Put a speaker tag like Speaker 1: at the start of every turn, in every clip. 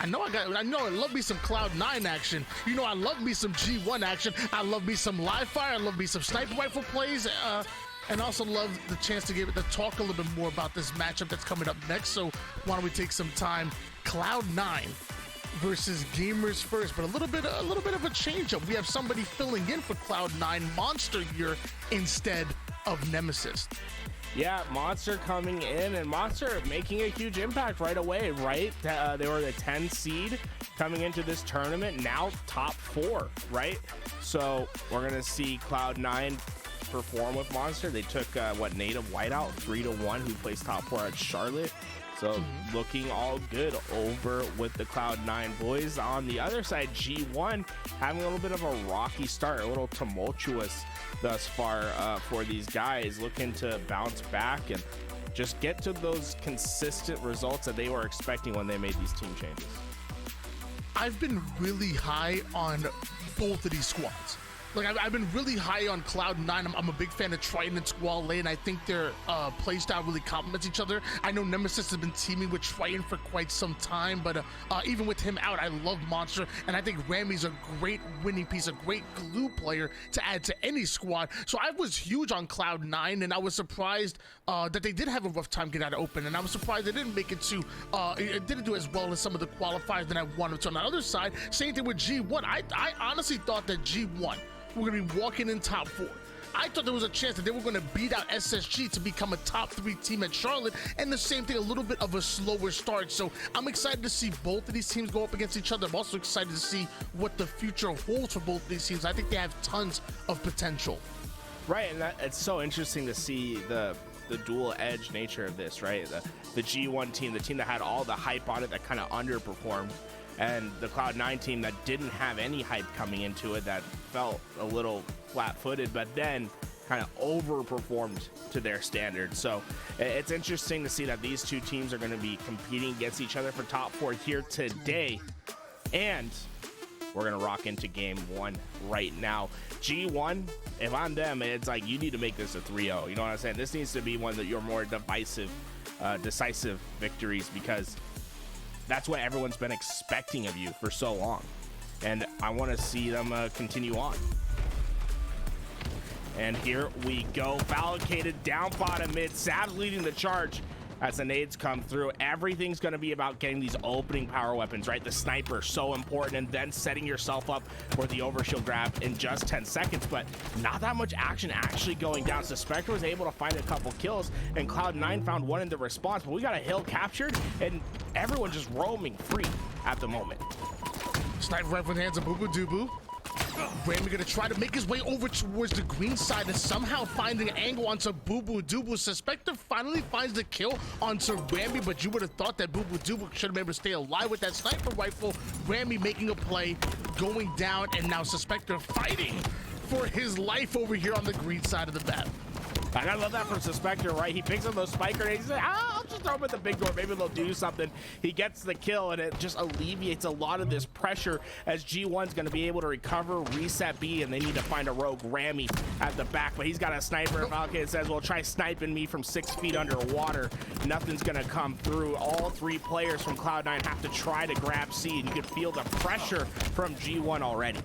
Speaker 1: I know I love me some Cloud9 action. You know, I love me some G1 action. I love me some live fire. I love me some sniper rifle plays. And also love the chance to talk a little bit more about this matchup that's coming up next. So why don't we take some time? Cloud9 versus Gamers First, but a little bit of a change up. We have somebody filling in for Cloud9, Monster here instead of Nemesis.
Speaker 2: Yeah, Monster coming in, and Monster making a huge impact right away, right? They were the 10 seed coming into this tournament, now top 4, right? So we're gonna see Cloud9 perform with Monster. They took Native Whiteout 3-1, who placed top 4 at Charlotte. So looking all good over with the Cloud9 boys. On the other side, G1 having a little bit of a rocky start, a little tumultuous thus far for these guys, looking to bounce back and just get to those consistent results that they were expecting when they made these team changes.
Speaker 1: I've been really high on both of these squads. Like, I've been really high on Cloud9. I'm a big fan of Triton and Squall Lane. I think their playstyle really complements each other. I know Nemesis has been teaming with Triton for quite some time, but even with him out, I love Monster, and I think Ramy's a great winning piece, a great glue player to add to any squad. So I was huge on Cloud9, and I was surprised that they did have a rough time getting out of open, and I was surprised they didn't make it to, it didn't do as well as some of the qualifiers that I wanted to. On the other side, same thing with G1. I honestly thought that G1 we're gonna be walking in top 4. I thought there was a chance that they were gonna beat out SSG to become a top 3 team at Charlotte, and the same thing, a little bit of a slower start. So I'm excited to see both of these teams go up against each other. I'm also excited to see what the future holds for both of these teams. I think they have tons of potential.
Speaker 2: Right, and it's so interesting to see the dual edge nature of this, right? The G1 team, the team that had all the hype on it that kind of underperformed, and the Cloud9 team that didn't have any hype coming into it, that felt a little flat-footed, but then kind of overperformed to their standards. So it's interesting to see that these two teams are going to be competing against each other for top 4 here today, and we're going to rock into game 1 right now. G1, if I'm them, it's like you need to make this a 3-0. You know what I'm saying? This needs to be one that you're more decisive victories, because that's what everyone's been expecting of you for so long, and I want to see them continue on. And here we go. Fallocated down bottom mid, Savs leading the charge as the nades come through. Everything's going to be about getting these opening power weapons, right? The sniper, so important, and then setting yourself up for the overshield grab in just 10 seconds, but not that much action actually going down. Suspector was able to find a couple kills, and Cloud9 found one in the response, but we got a hill captured, and everyone just roaming free at the moment.
Speaker 1: Sniper rifle in the hands of Boo Boo Doo. Ramy gonna try to make his way over towards the green side and somehow find an angle onto Boo Boo Doo. Suspector finally finds the kill onto Ramy, but you would have thought that Boo Boo Doo should have been able to stay alive with that sniper rifle. Ramy making a play, going down, and now Suspector fighting for his life over here on the green side of the map.
Speaker 2: I gotta love that from Suspector, right? He picks up those spike grenades. He's like, I'll just throw them at the big door. Maybe they'll do something. He gets the kill, and it just alleviates a lot of this pressure as G1's gonna be able to recover, reset B, and they need to find a rogue Ramy at the back. But he's got a sniper. Falcon says, well, try sniping me from 6 feet underwater. Nothing's gonna come through. All 3 players from Cloud9 have to try to grab C, and you can feel the pressure from G1 already.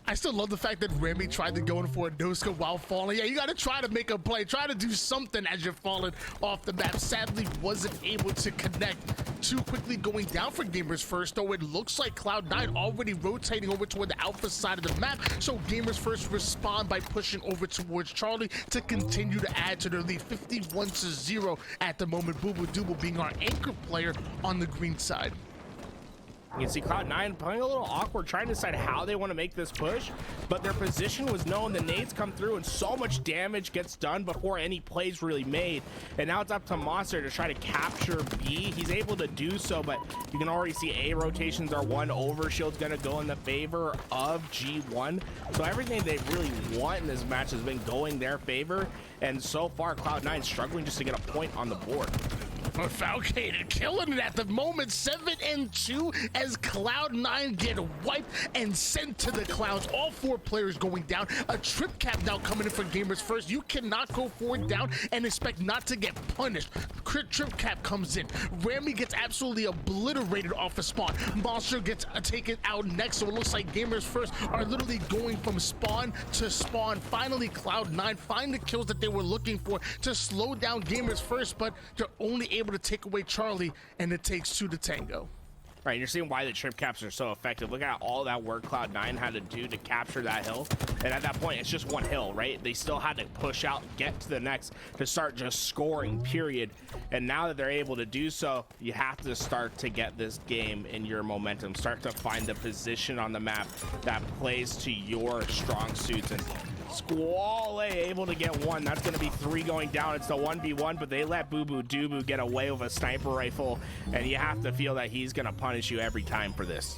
Speaker 1: I still love the fact that Ramy tried to go in for a no-scope while falling. Yeah, you got to try to make a play. Try to do something as you're falling off the map. Sadly, wasn't able to connect. Too quickly going down for Gamers First, though it looks like Cloud9 already rotating over toward the alpha side of the map. So Gamers First respond by pushing over towards Charlie to continue to add to their lead. 51-0 at the moment. Boo Boo Doo being our anchor player on the green side.
Speaker 2: You can see Cloud9 playing a little awkward, trying to decide how they want to make this push, but their position was known. The nades come through and so much damage gets done before any plays really made. And now it's up to Monster to try to capture B. He's able to do so, but you can already see A rotations are one. Overshield's going to go in the favor of G1. So everything they really want in this match has been going their favor. And so far, Cloud9 struggling just to get a point on the board.
Speaker 1: but Falcated killing it at the moment. 7-2 as Cloud9 get wiped and sent to the clouds. All 4 players going down. A trip cap now coming in for Gamers First. You cannot go forward down and expect not to get punished. Trip cap comes in. Rami gets absolutely obliterated off the spawn. Monster gets taken out next, so it looks like Gamers First are literally going from spawn to spawn. Finally, Cloud9 find the kills that they were looking for to slow down Gamers First, but they're only able to take away Charlie, and it takes 2 to tango.
Speaker 2: Right, you're seeing why the trip caps are so effective. Look at all that work Cloud9 had to do to capture that hill. And at that point, it's just one hill, right? They still had to push out, get to the next to start just scoring, period. And now that they're able to do so, you have to start to get this game in your momentum. Start to find the position on the map that plays to your strong suits. And Squall able to get 1. That's going to be 3 going down. It's the 1v1, but they let Boo Boo Doo get away with a sniper rifle, and you have to feel that he's going to punish you every time for this.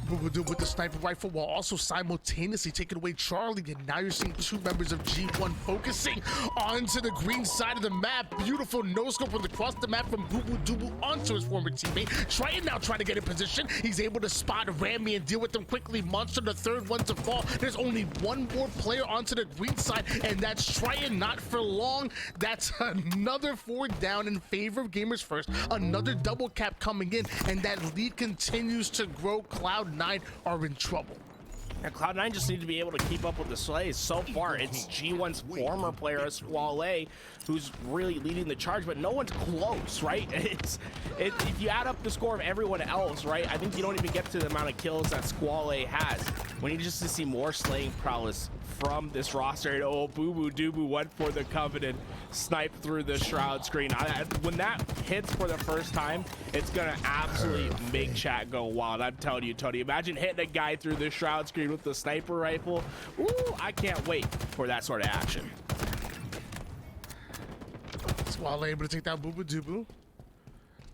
Speaker 1: With the sniper rifle while also simultaneously taking away Charlie, and now you're seeing 2 members of G1 focusing onto the green side of the map. Beautiful no scope from across the map from Boo Boo Doo onto his former teammate. Triton now trying to get in position. He's able to spot Rami and deal with them quickly. Monster the 3rd one to fall. There's only 1 more player onto the green side, and that's Triton. Not for long. That's another 4 down in favor of Gamers First. Another double cap coming in, and that lead continues to grow. Cloud9 are in trouble.
Speaker 2: And Cloud9 just need to be able to keep up with the slays. So far, it's G1's former player, Squall, who's really leading the charge, but no one's close, right? If you add up the score of everyone else, right, I think you don't even get to the amount of kills that Squall has. We need just to see more slaying prowess from this roster. And oh, Boo Boo Doo went for the Covenant, sniped through the shroud screen. When that hits for the first time, it's gonna absolutely make chat go wild. I'm telling you, Tony, imagine hitting a guy through the shroud screen with the sniper rifle. Ooh, I can't wait for that sort of action.
Speaker 1: Squall able to take down Boo Boo Doo.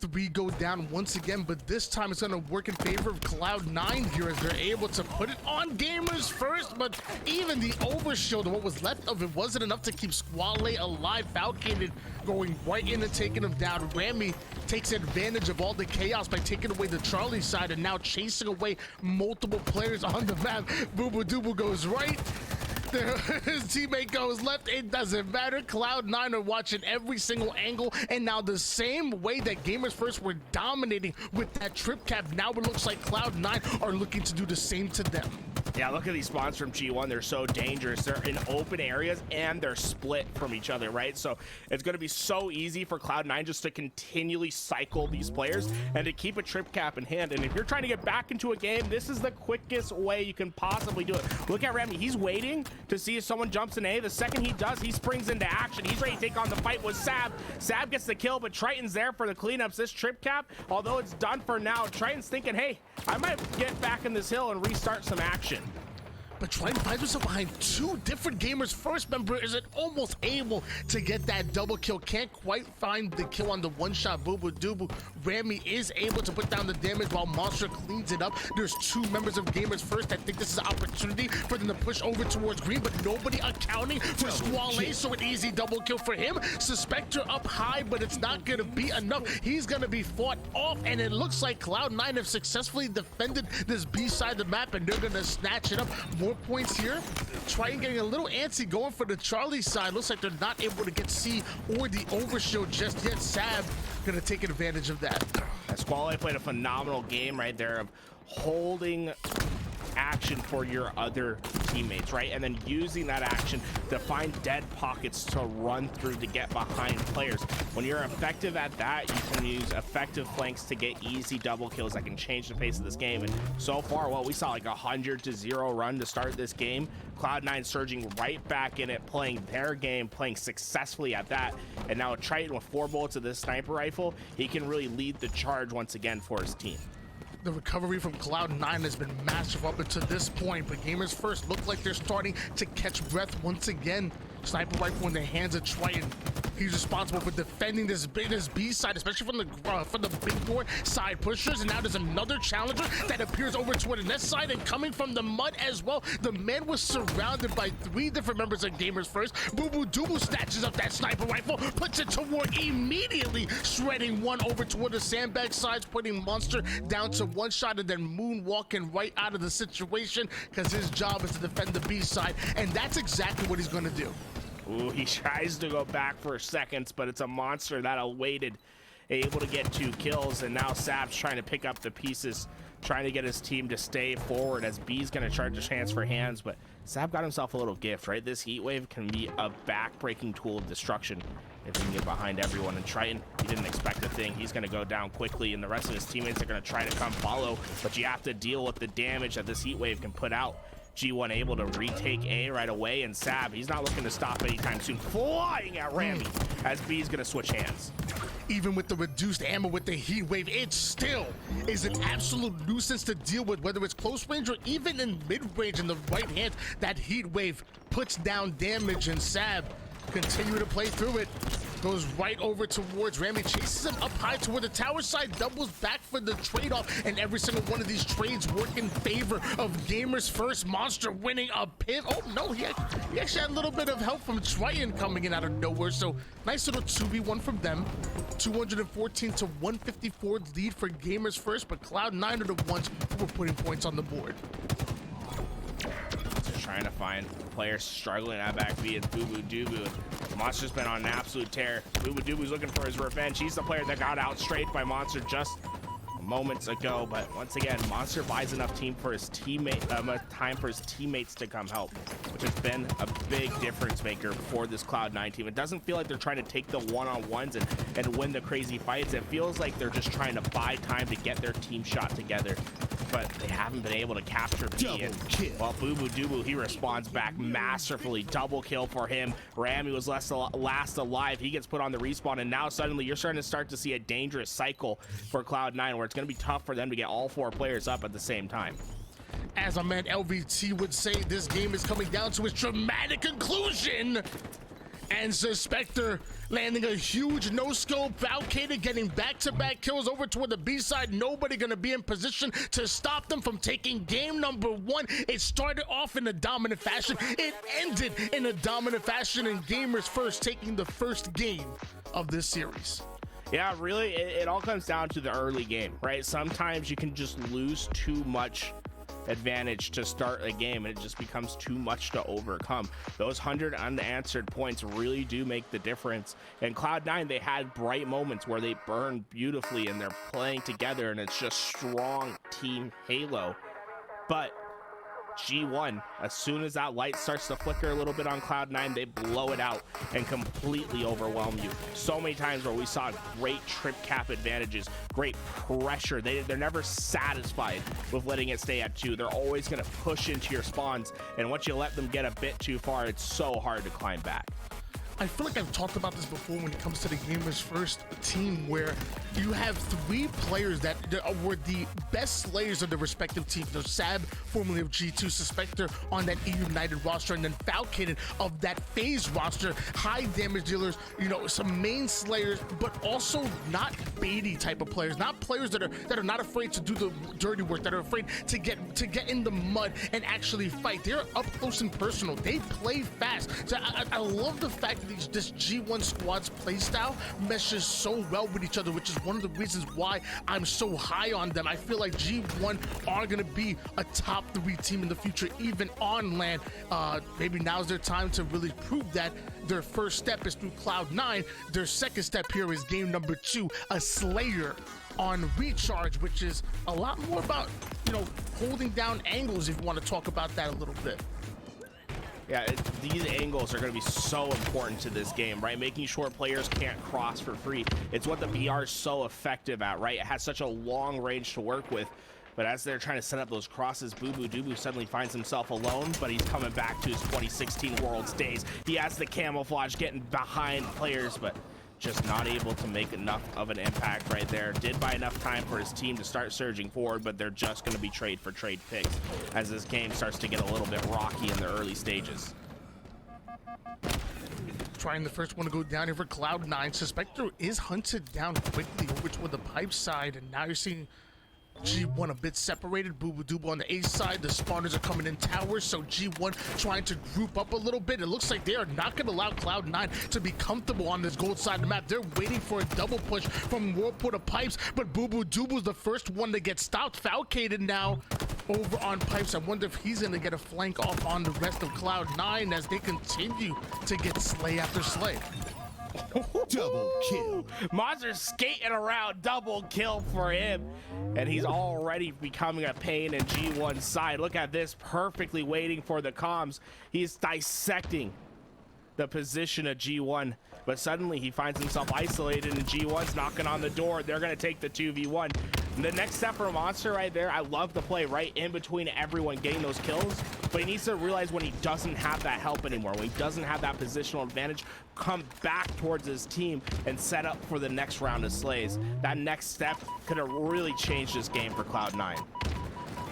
Speaker 1: 3 go down once again, but this time it's going to work in favor of Cloud9 here as they're able to put it on Gamers First, but even the overshield, what was left of it, wasn't enough to keep Squall alive. Falcated going right in and taking him down. Rami takes advantage of all the chaos by taking away the Charlie side and now chasing away multiple players on the map. Boo Boo Doo goes right. His teammate goes left. It doesn't matter. Cloud9 are watching every single angle, and now the same way that Gamers First were dominating with that trip cap, now it looks like Cloud9 are looking to do the same to them.
Speaker 2: Yeah, look at these spawns from G1. They're so dangerous. They're in open areas and they're split from each other, right? So it's going to be so easy for Cloud9 just to continually cycle these players and to keep a trip cap in hand. And if you're trying to get back into a game, this is the quickest way you can possibly do it. Look at Rami. He's waiting to see if someone jumps in A. The second he does, he springs into action. He's ready to take on the fight with Sab. Sab gets the kill, but Triton's there for the cleanups. This trip cap, although it's done for now, Triton's thinking, hey, I might get back in this hill and restart some action.
Speaker 1: But Triton finds himself behind 2 different Gamers First members and almost able to get that double kill. Can't quite find the kill on the one-shot Boo Boo Doo. Rami is able to put down the damage while Monster cleans it up. There's 2 members of Gamers First. I think this is an opportunity for them to push over towards green, but nobody accounting for Squall, so an easy double kill for him. Suspector up high, but it's not going to be enough. He's going to be fought off, and it looks like Cloud9 have successfully defended this B side of the map, and they're going to snatch it up. More points here. Triton getting a little antsy going for the Charlie side. Looks like they're not able to get C or the overshield just yet. Sab gonna take advantage of that.
Speaker 2: Squall played a phenomenal game right there of holding action for your other teammates, right? And then using that action to find dead pockets to run through to get behind players. When you're effective at that, you can use effective flanks to get easy double kills that can change the pace of this game. And so far, well, we saw like 100-0 run to start this game. Cloud9 surging right back in it, playing their game, playing successfully at that. And now Triton with 4 bullets of this sniper rifle, he can really lead the charge once again for his team.
Speaker 1: The recovery from Cloud9 has been massive up until this point, but Gamers First look like they're starting to catch breath once again. Sniper rifle in the hands of Triton. He's responsible for defending this B side, especially from the big board side pushers. And now there's another challenger that appears over toward the net side and coming from the mud as well. The man was surrounded by 3 different members of Gamers First. Boo Boo Doo snatches up that sniper rifle, puts it toward immediately, shredding one over toward the sandbag sides, putting Monster down to 1 shot and then moonwalking right out of the situation because his job is to defend the B side, and that's exactly what he's going to do.
Speaker 2: Ooh, he tries to go back for seconds, but it's a Monster that awaited, able to get 2 kills, and now Sab's trying to pick up the pieces, trying to get his team to stay forward as B's going to charge his hands for hands, but Sab got himself a little gift, right? This heat wave can be a back-breaking tool of destruction if he can get behind everyone. And Triton, he didn't expect a thing. He's going to go down quickly, and the rest of his teammates are going to try to come follow, but you have to deal with the damage that this heat wave can put out. G1 able to retake A right away, and Sab, he's not looking to stop anytime soon, flying at Rami as B's going to switch hands.
Speaker 1: Even with the reduced ammo with the heat wave, it still is an absolute nuisance to deal with, whether it's close range or even in mid-range in the right hand. That heat wave puts down damage, and Sab continue to play through it. Goes right over towards Rami, chases him up high toward the tower side, doubles back for the trade-off, and every single one of these trades work in favor of Gamers First. Monster winning a pin. Oh no, he actually had a little bit of help from Triton coming in out of nowhere, so nice little 2v1 from them. 214 to 154 lead for Gamers First, but Cloud9 are the ones who were putting points on the board.
Speaker 2: Trying to find players struggling at back B. It's Boo Boo Doo Boo. Monster's been on an absolute tear. Boo Boo Doo Boo's looking for his revenge. He's the player that got out straight by Monster just moments ago, but once again, Monster buys enough time for his teammates to come help, which has been a big difference maker for this Cloud9 team. It doesn't feel like they're trying to take the one-on-ones and win the crazy fights. It feels like they're just trying to buy time to get their team shot together, but they haven't been able to capture B. Well, Boo Boo Doo Boo, he responds back masterfully. Double kill for him. Rami was last alive. He gets put on the respawn, and now suddenly you're starting to see a dangerous cycle for Cloud9 where it's going to be tough for them to get all 4 players up at the same time.
Speaker 1: As our man LVT would say, this game is coming down to its dramatic conclusion. And Suspector landing a huge no-scope. Valkated getting back-to-back kills over toward the B side. Nobody gonna be in position to stop them from taking game number 1. It started off in a dominant fashion. It ended in a dominant fashion, and Gamers First taking the first game of this series.
Speaker 2: Yeah, really, it all comes down to the early game, right? Sometimes you can just lose too much advantage to start a game, and it just becomes too much to overcome. Those 100 unanswered points really do make the difference. And Cloud9, they had bright moments where they burned beautifully and they're playing together, and it's just strong team halo. But G1, as soon as that light starts to flicker a little bit on Cloud9, they blow it out and completely overwhelm you. So many times where we saw great trip cap advantages, great pressure. They're never satisfied with letting it stay at 2. They're always going to push into your spawns, and once you let them get a bit too far, it's so hard to climb back.
Speaker 1: I feel like I've talked about this before when it comes to the Gamers First team, where you have 3 players that were the best slayers of their respective teams. There's Sab, formerly of G2, Suspector on that E United roster, and then Falcated of that FaZe roster. High damage dealers, you know, some main slayers, but also not baity type of players, not players that are not afraid to do the dirty work, that are afraid to get in the mud and actually fight. They're up close and personal. They play fast. So I love the fact that this G1 squad's playstyle meshes so well with each other, which is one of the reasons why I'm so high on them. I feel like G1 are going to be a top 3 team in the future, even on LAN. Maybe now's their time to really prove that. Their first step is through Cloud9. Their second step here is game number 2, a Slayer on Recharge, which is a lot more about, you know, holding down angles, if you want to talk about that a little bit.
Speaker 2: Yeah, these angles are going to be so important to this game, right? Making sure players can't cross for free. It's what the BR is so effective at, right? It has such a long range to work with. But as they're trying to set up those crosses, Boo Boo Doo Boo suddenly finds himself alone, but he's coming back to his 2016 Worlds days. He has the camouflage, getting behind players, but just not able to make enough of an impact right there. Did buy enough time for his team to start surging forward, but they're just going to be trade for trade picks as this game starts to get a little bit rocky in the early stages.
Speaker 1: trying the first one to go down here for Cloud9. Suspector is hunted down quickly over toward the pipe side, and now you're seeing G1 a bit separated. Boo Doobu on the A side. The spawners are coming in towers, so G1 trying to group up a little bit. It looks like they are not going to allow Cloud9 to be comfortable on this gold side of the map. They're waiting for a double push from Whirlpool to pipes, but Boo Doobu's the first one to get stopped. Falcated now over on pipes. I wonder if he's going to get a flank off on the rest of Cloud9 as they continue to get slay after slay.
Speaker 3: Double kill.
Speaker 2: Monster skating around, double kill for him, and he's already becoming a pain in G1's side. Look at this, perfectly waiting for the comms. He's dissecting the position of G1, but suddenly he finds himself isolated, and G1's knocking on the door. They're going to take the 2v1. The next step for Monster right there, I love the play right in between everyone getting those kills, but he needs to realize when he doesn't have that help anymore, when he doesn't have that positional advantage, come back towards his team and set up for the next round of slays. That next step could have really changed this game for Cloud9.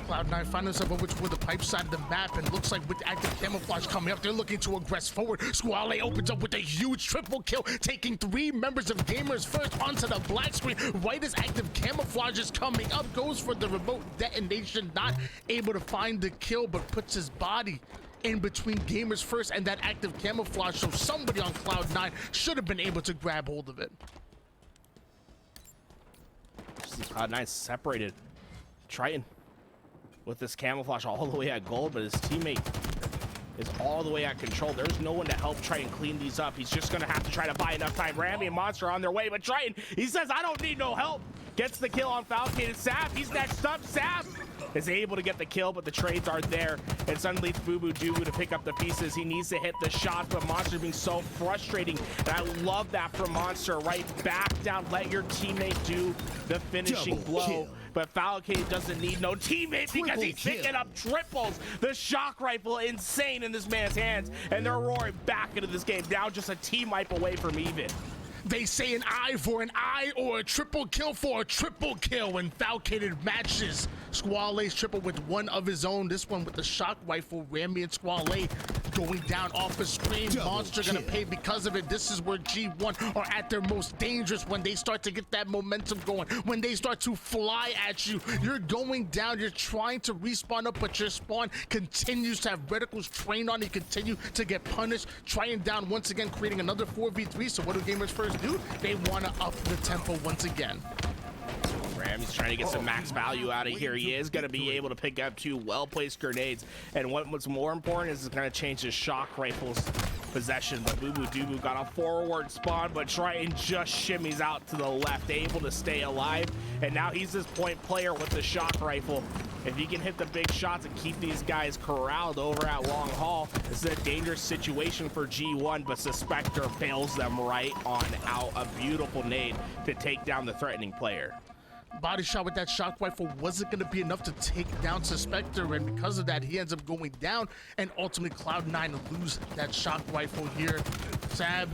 Speaker 1: Cloud9 find themselves over toward the pipe side of the map, and looks like with active camouflage coming up, they're looking to aggress forward. Squale opens up with a huge triple kill, taking 3 members of Gamers First onto the black screen. Right as active camouflage is coming up, goes for the remote detonation, not able to find the kill, but puts his body in between Gamers First and that active camouflage, so somebody on Cloud9 should have been able to grab hold of it.
Speaker 2: Cloud9 separated. Triton with this camouflage all the way at gold, but his teammate is all the way at control. There's no one to help Triton clean these up. He's just gonna have to try to buy enough time. Rammy and Monster on their way, but Triton, he says, I don't need no help. Gets the kill on Falcated. Sap, he's next up. Sap is able to get the kill, but the trades aren't there, and suddenly it's Boo Doobu to pick up the pieces. He needs to hit the shot, but Monster being so frustrating, and I love that from Monster. Right back down, let your teammate do the finishing blow. Kill. But Falcated doesn't need no teammate because he's picking up triples. The shock rifle insane in this man's hands, and they're roaring back into this game. Now just a team wipe away from even.
Speaker 1: They say an eye for an eye or a triple kill for a triple kill, and Falcated matches Squale's triple with one of his own. This one with the shock rifle. Rammy and Squale going down off the screen. Monster gonna pay because of it. This is where G1 are at their most dangerous, when they start to get that momentum going, when they start to fly at you. You're going down, you're trying to respawn up, but your spawn continues to have reticles trained on. You continue to get punished. Trying down once again, creating another 4v3. So what do Gamers First do? They want to up the tempo once again.
Speaker 2: He's trying to get some max value out of here. He is going to be able to pick up 2 well-placed grenades, and what's more important is it's going to change his shock rifle's possession. But Boo Doobu got a forward spawn, but Triton just shimmies out to the left, able to stay alive, and now he's this point player with the shock rifle. If he can hit the big shots and keep these guys corralled over at Long Haul, this is a dangerous situation for G1, but Suspector bails them right on out. A beautiful nade to take down the threatening player.
Speaker 1: Body shot with that shock rifle wasn't going to be enough to take down Suspector, and because of that, he ends up going down, and ultimately Cloud9 lose that shock rifle here. Sab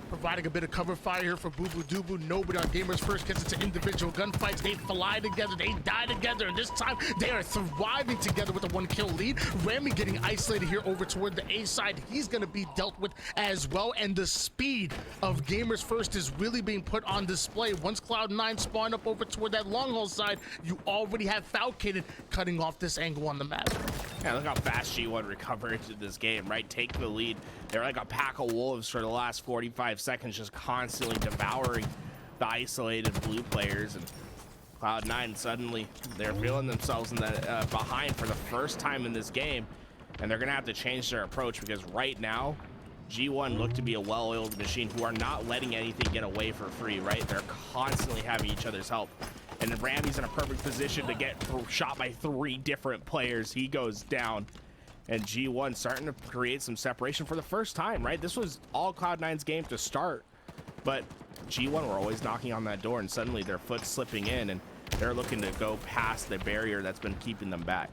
Speaker 1: providing a bit of cover fire here for Boo Doobu. Nobody on Gamers First gets into individual gunfights. They fly together, they die together, and this time they are thriving together with a 1-kill lead. Rammy getting isolated here over toward the A side. He's going to be dealt with as well, and the speed of Gamers First is really being put on display. Once Cloud9 spawn up over toward that long haul side, you already have Falcated cutting off this angle on the map.
Speaker 2: Yeah, look how fast G1 recovered into this game, right? Take the lead. They're like a pack of wolves for the last 45 seconds, just constantly devouring the isolated blue players. And Cloud9 suddenly, they're feeling themselves in the behind for the first time in this game, and they're gonna have to change their approach, because right now G1 look to be a well-oiled machine who are not letting anything get away for free, right? They're constantly having each other's help. And Rammy's in a perfect position to get shot by 3 different players. He goes down, and G1 starting to create some separation for the first time, right? This was all Cloud9's game to start, but G1 were always knocking on that door, and suddenly their foot's slipping in, and they're looking to go past the barrier that's been keeping them back.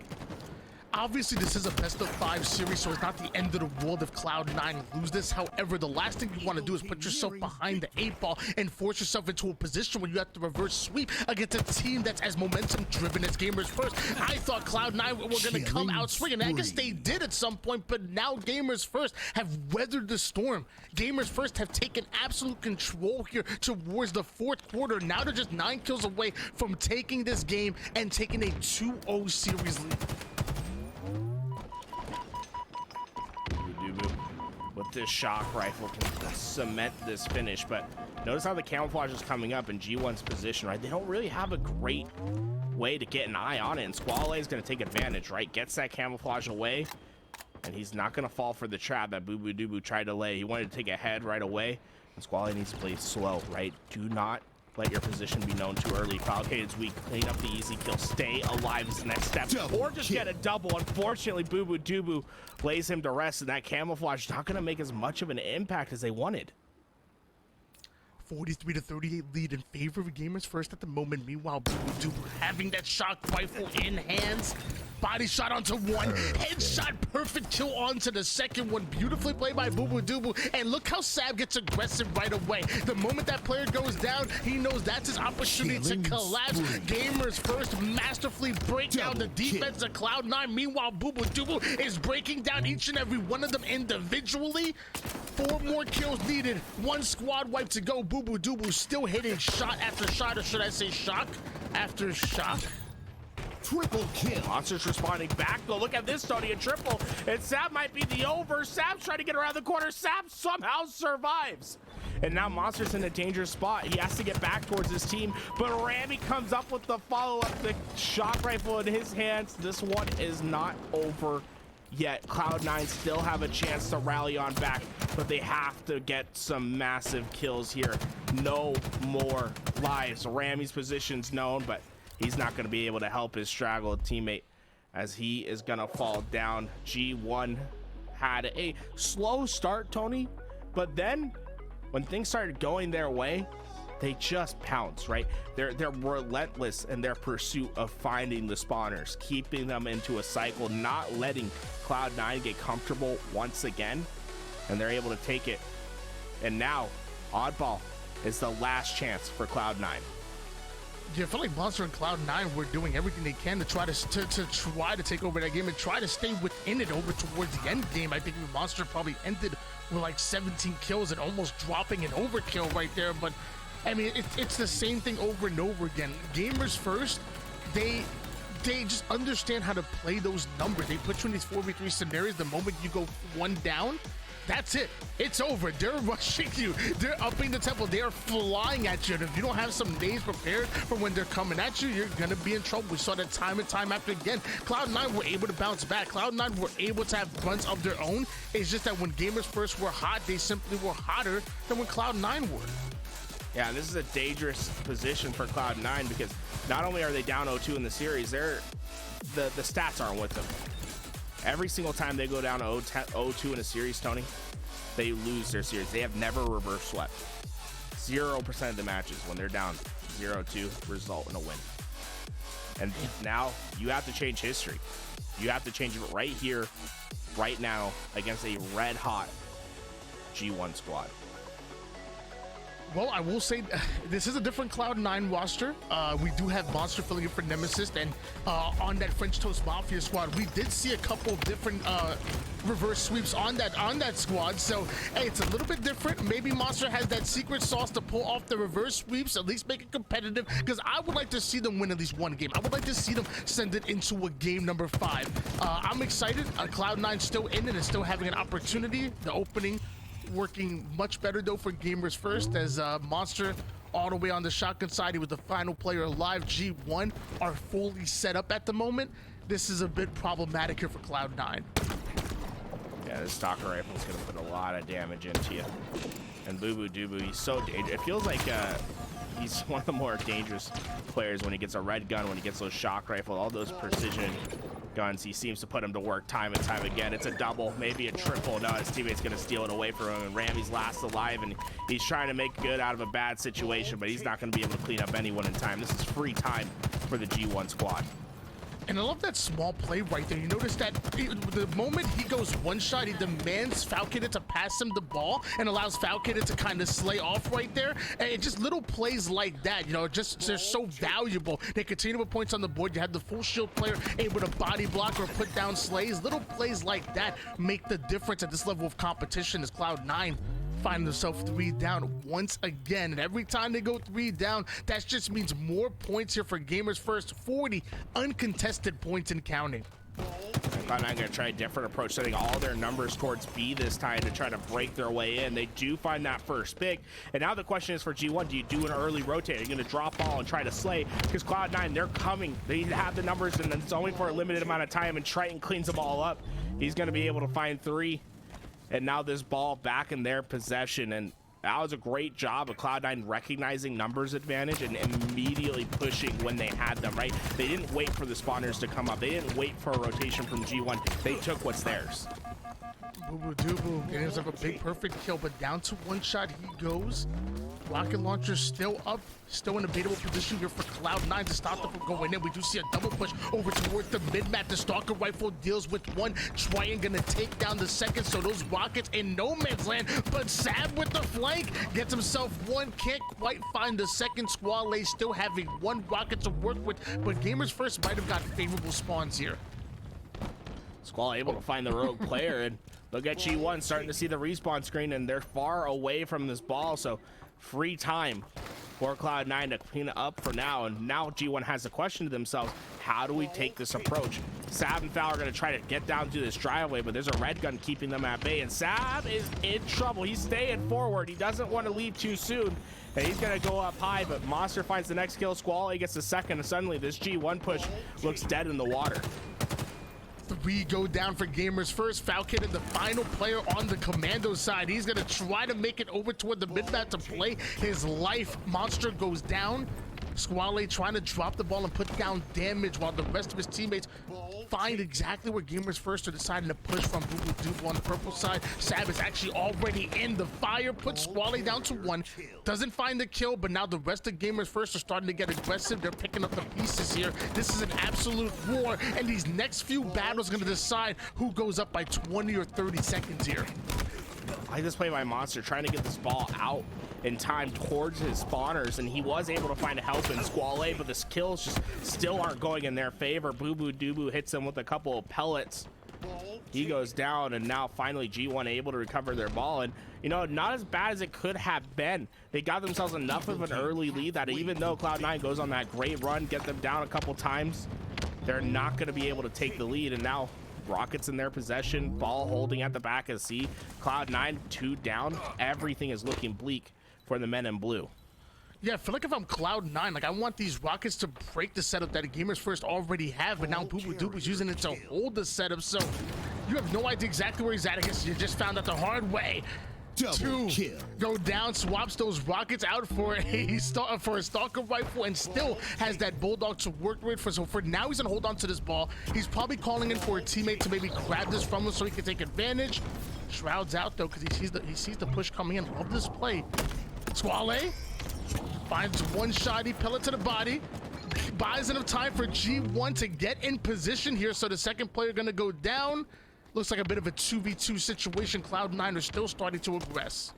Speaker 1: obviously this is a best of 5 series, so it's not the end of the world if Cloud9 lose this. However, the last thing you want to do is put yourself behind the 8 ball and force yourself into a position where you have to reverse sweep against a team that's as momentum driven as Gamers First. I thought Cloud9 were going to come out swinging. I guess they did at some point, but now Gamers First have weathered the storm. Gamers First have taken absolute control here towards the 4th quarter. Now they're just 9 kills away from taking this game and taking a 2-0 series lead.
Speaker 2: With this shock rifle can cement this finish, but notice how the camouflage is coming up in G1's position, right? They don't really have a great way to get an eye on it, and Squall is going to take advantage, right? Gets that camouflage away, and he's not going to fall for the trap that Boo Boo Doo tried to lay. He wanted to take a head right away, and Squall needs to play slow, right? Do not let your position be known too early. Falcated's weak. Clean up the easy kill. Stay alive is the next step. Or just get a double. Unfortunately, Boo Boo Doo lays him to rest, and that camouflage is not going to make as much of an impact as they wanted.
Speaker 1: 43-38 lead in favor of Gamers First at the moment. Meanwhile, Boo Boo Doo having that shock rifle in hands. Body shot onto one, headshot, perfect kill onto the second one. Beautifully played by Boo Boo Doo. And look how Sab gets aggressive right away. The moment that player goes down, he knows that's his opportunity to collapse. Gamers First masterfully break down the defense of Cloud9. Meanwhile, Boo Boo Doo is breaking down each and every one of them individually. 4 more kills needed. 1 squad wipe to go. Boo Boo Doo still hitting shot after shot, or should I say shock after shock.
Speaker 3: Triple kill.
Speaker 2: Monster's responding back, though. Look at this, Tony, a triple. And Sab might be the over. Sab's trying to get around the corner. Sab somehow survives. And now Monster's in a dangerous spot. He has to get back towards his team, but Rami comes up with the follow-up, the shock rifle in his hands. This one is not over yet. Cloud9 still have a chance to rally on back, but they have to get some massive kills here. No more lives. Rami's position's known, but he's not going to be able to help his straggled teammate as he is going to fall down. G1 had a slow start, Tony, but then when things started going their way, they just pounce, right? They're relentless in their pursuit of finding the spawners, keeping them into a cycle, not letting Cloud9 get comfortable once again, and they're able to take it. And now, Oddball is the last chance for Cloud9.
Speaker 1: Yeah, I feel like Monster and Cloud9 were doing everything they can to try to take over that game and try to stay within it over towards the end game. I think Monster probably ended with like 17 kills and almost dropping an overkill right there. But I mean, it's the same thing over and over again. Gamers First, they just understand how to play those numbers. They put you in these 4v3 scenarios. The moment you go 1 down, that's it. It's over. They're rushing you. They're upping the tempo. They are flying at you. And if you don't have some names prepared for when they're coming at you, you're going to be in trouble. We saw that time and time after again. Cloud9 were able to bounce back. Cloud9 were able to have runs of their own. It's just that when Gamers First were hot, they simply were hotter than when Cloud9 were.
Speaker 2: Yeah, this is a dangerous position for Cloud9 because not only are they down 0-2 in the series, the stats aren't with them. Every single time they go down 0-2 in a series, Tony, they lose their series. They have never reverse swept. 0% of the matches when they're down 0-2 result in a win. And now you have to change history. You have to change it right here, right now, against a red-hot G1 squad.
Speaker 1: Well, I will say this is a different Cloud9 roster. We do have Monster filling in for Nemesis, and on that French Toast Mafia squad, we did see a couple of different reverse sweeps on that squad. So, hey, it's a little bit different. Maybe Monster has that secret sauce to pull off the reverse sweeps, at least make it competitive, because I would like to see them win at least 1 game. I would like to see them send it into a game number 5. I'm excited. Cloud9 still in it and still having an opportunity. The opening working much better though for Gamers First, as Monster all the way on the shotgun side. He was the final player alive. G1 are fully set up at the moment. This is a bit problematic here for Cloud9.
Speaker 2: Yeah, this stalker rifle is going to put a lot of damage into you. And Boo Boo Doo, he's so dangerous. It feels like he's one of the more dangerous players when he gets a red gun, when he gets those shock rifle, all those precision guns. He seems to put him to work time and time again. It's a double, maybe a triple. No, his teammate's going to steal it away from him, and Rami's last alive, and he's trying to make good out of a bad situation, but he's not going to be able to clean up anyone in time. This is free time for the G1 squad.
Speaker 1: And I love that small play right there. You notice that the moment he goes one shot, he demands Falcon to pass him the ball and allows Falcon to kind of slay off right there. And just little plays like that, you know, just they're so valuable. They continue to put points on the board. You have the full shield player able to body block or put down slays. Little plays like that make the difference at this level of competition as Cloud9 find themselves 3 down once again, and every time they go 3 down, that just means more points here for Gamers First. 40 uncontested points and counting.
Speaker 2: Cloud9 going to try a different approach, setting all their numbers towards B this time to try to break their way in. They do find that first pick, and now the question is for G1, do you do an early rotate? Are you going to drop ball and try to slay? Because Cloud9, they're coming. They have the numbers, and it's only for a limited amount of time, and Triton cleans them all up. He's going to be able to find 3. And now this ball back in their possession, and that was a great job of Cloud9 recognizing numbers advantage and immediately pushing when they had them, right? They didn't wait for the spawners to come up. They didn't wait for a rotation from G1. They took what's theirs.
Speaker 1: Boo Doo Boo getting himself a big perfect kill, but down to 1 shot he goes. Rocket launcher still up, still in a beatable position here for Cloud9 to stop them from going in. We do see a double push over towards the mid-map. The Stalker Rifle deals with 1. Triton gonna take down the second, so those rockets in no man's land, but Sab with the flank gets himself 1. Can't quite find the second. Squall still having 1 rocket to work with, but Gamers First might have got favorable spawns here.
Speaker 2: Squall able to find the rogue player, and look at G1 starting to see the respawn screen, and they're far away from this ball, so free time for Cloud9 to clean it up for now. And now G1 has a question to themselves: how do we take this approach? Sab and Foul are going to try to get down to this driveway, but there's a red gun keeping them at bay, and Sab is in trouble. He's staying forward. He doesn't want to leave too soon, and he's going to go up high, but Monster finds the next kill. Squall gets the second, and suddenly this G1 push looks dead in the water.
Speaker 1: 3 go down for Gamers First. Falcon is the final player on the commando side. He's gonna try to make it over toward the mid-map to play his life. Monster goes down. Squall trying to drop the ball and put down damage while the rest of his teammates find exactly where Gamers First are deciding to push from. Boo Doo on the purple side. Sab is actually already in the fire. Puts Squall down to 1. Doesn't find the kill, but now the rest of Gamers First are starting to get aggressive. They're picking up the pieces here. This is an absolute war, and these next few battles are going to decide who goes up by 20 or 30 seconds here.
Speaker 2: I like this play by Monster, trying to get this ball out in time towards his spawners, and he was able to find help in Squall, but the kills just still aren't going in their favor. Boo Doo Boo hits him with a couple of pellets. He goes down, and now finally G1 able to recover their ball, and you know, not as bad as it could have been. They got themselves enough of an early lead that even though Cloud9 goes on that great run, get them down a couple times, they're not going to be able to take the lead. And now rockets in their possession, ball holding at the back of C. Cloud9 2 down. Everything is looking bleak for the men in blue.
Speaker 1: Yeah, I feel like if I'm Cloud9, like I want these rockets to break the setup that Gamers First already have, but now Boo Doo is using it to hold the setup, so you have no idea exactly where he's at. I guess you just found out the hard way.
Speaker 3: Double kill.
Speaker 1: Go down, swaps those rockets out for a Stalker Rifle, and still has that Bulldog to work with. So for now, he's gonna hold on to this ball. He's probably calling in for a teammate to maybe grab this from him so he can take advantage. Shroud's out though because he sees the push coming in. Love this play. Squall finds 1 shotty pellet to the body. Buys enough time for G1 to get in position here. So the second player gonna go down. Looks like a bit of a 2v2 situation. Cloud9 are still starting to aggress.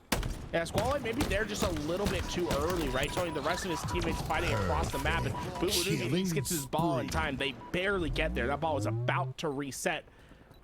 Speaker 2: Yeah, Squall, maybe they're just a little bit too early, right? Tony, the rest of his teammates fighting across the map, and Boo Doo gets his ball in time. They barely get there. That ball was about to reset,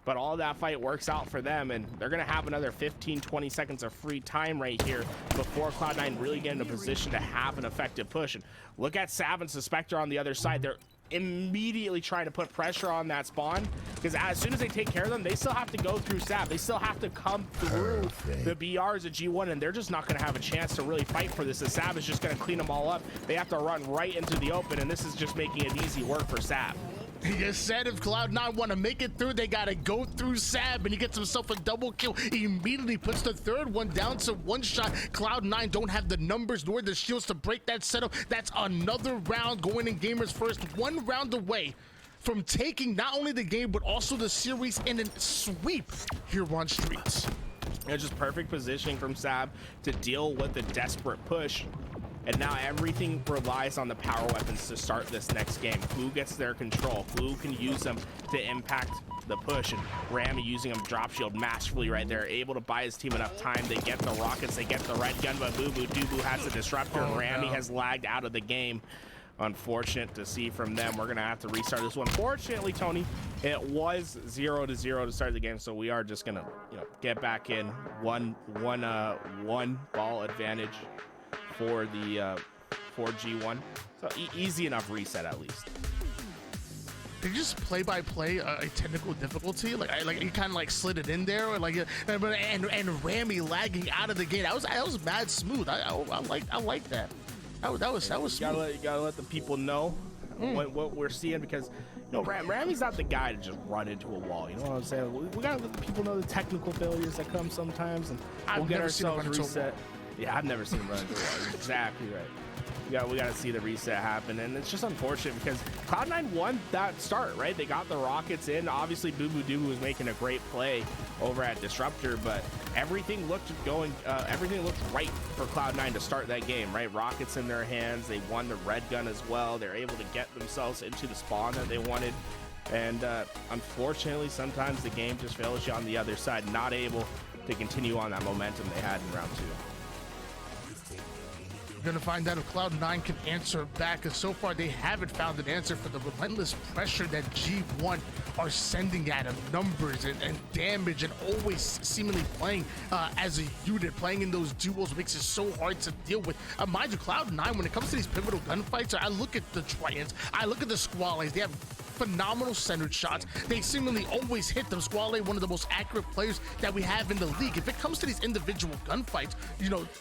Speaker 2: but all that fight works out for them, and they're going to have another 15-20 seconds of free time right here before Cloud9 really get in a position to have an effective push. And look at Sav and Suspector on the other side. They're immediately trying to put pressure on that spawn, because as soon as they take care of them, they still have to go through Sab. They still have to come through the BRs at G1, and they're just not going to have a chance to really fight for this. The Sab is just going to clean them all up. They have to run right into the open, and this is just making it easy work for Sab.
Speaker 1: He just said if Cloud9 want to make it through, they got to go through Sab, and he gets himself a double kill. He immediately puts the third one down to 1 shot. Cloud9 don't have the numbers nor the shields to break that setup. That's another round going in Gamers First. 1 round away from taking not only the game, but also the series in a sweep here on Streets.
Speaker 2: It's just perfect positioning from Sab to deal with the desperate push. And now everything relies on the power weapons to start this next game. Who gets their control? Who can use them to impact the push? And Rami using him drop shield masterfully right there, able to buy his team enough time. They get the rockets, they get the red gun, but Boo Boo Doo has the disruptor, and Rami has lagged out of the game. Unfortunate to see from them. We're gonna have to restart this one. Fortunately, Tony, it was 0-0 to start the game, so we are just gonna, get back in. One ball advantage for the for G1. So easy enough reset at least.
Speaker 1: They just play by play a technical difficulty, like you kind of like slid it in there, or and Rami lagging out of the gate. That was mad smooth. I like that. That was smooth.
Speaker 2: You gotta let the people know what we're seeing, because Rami's not the guy to just run into a wall. You know what I'm saying? We gotta let the people know the technical failures that come sometimes, and we'll get ourselves reset. Yeah, I've never seen him run into a wall. You're exactly right. We gotta see the reset happen, and it's just unfortunate because Cloud9 won that start, right? They got the rockets in. Obviously, Boo Boo Doo was making a great play over at Disruptor, but everything looked right for Cloud9 to start that game, right? Rockets in their hands. They won the red gun as well. They're able to get themselves into the spawn that they wanted, and unfortunately, sometimes the game just fails you on the other side, not able to continue on that momentum they had in round 2.
Speaker 1: We're gonna find out if Cloud9 can answer back, because so far they haven't found an answer for the relentless pressure that G1 are sending at them. Numbers and damage, and always seemingly playing as a unit, playing in those duels makes it so hard to deal with. Mind you, Cloud9, when it comes to these pivotal gunfights, I look at the Tritons, I look at the Squales, they have phenomenal centered shots. They seemingly always hit them. Squale, one of the most accurate players that we have in the league. If it comes to these individual gunfights,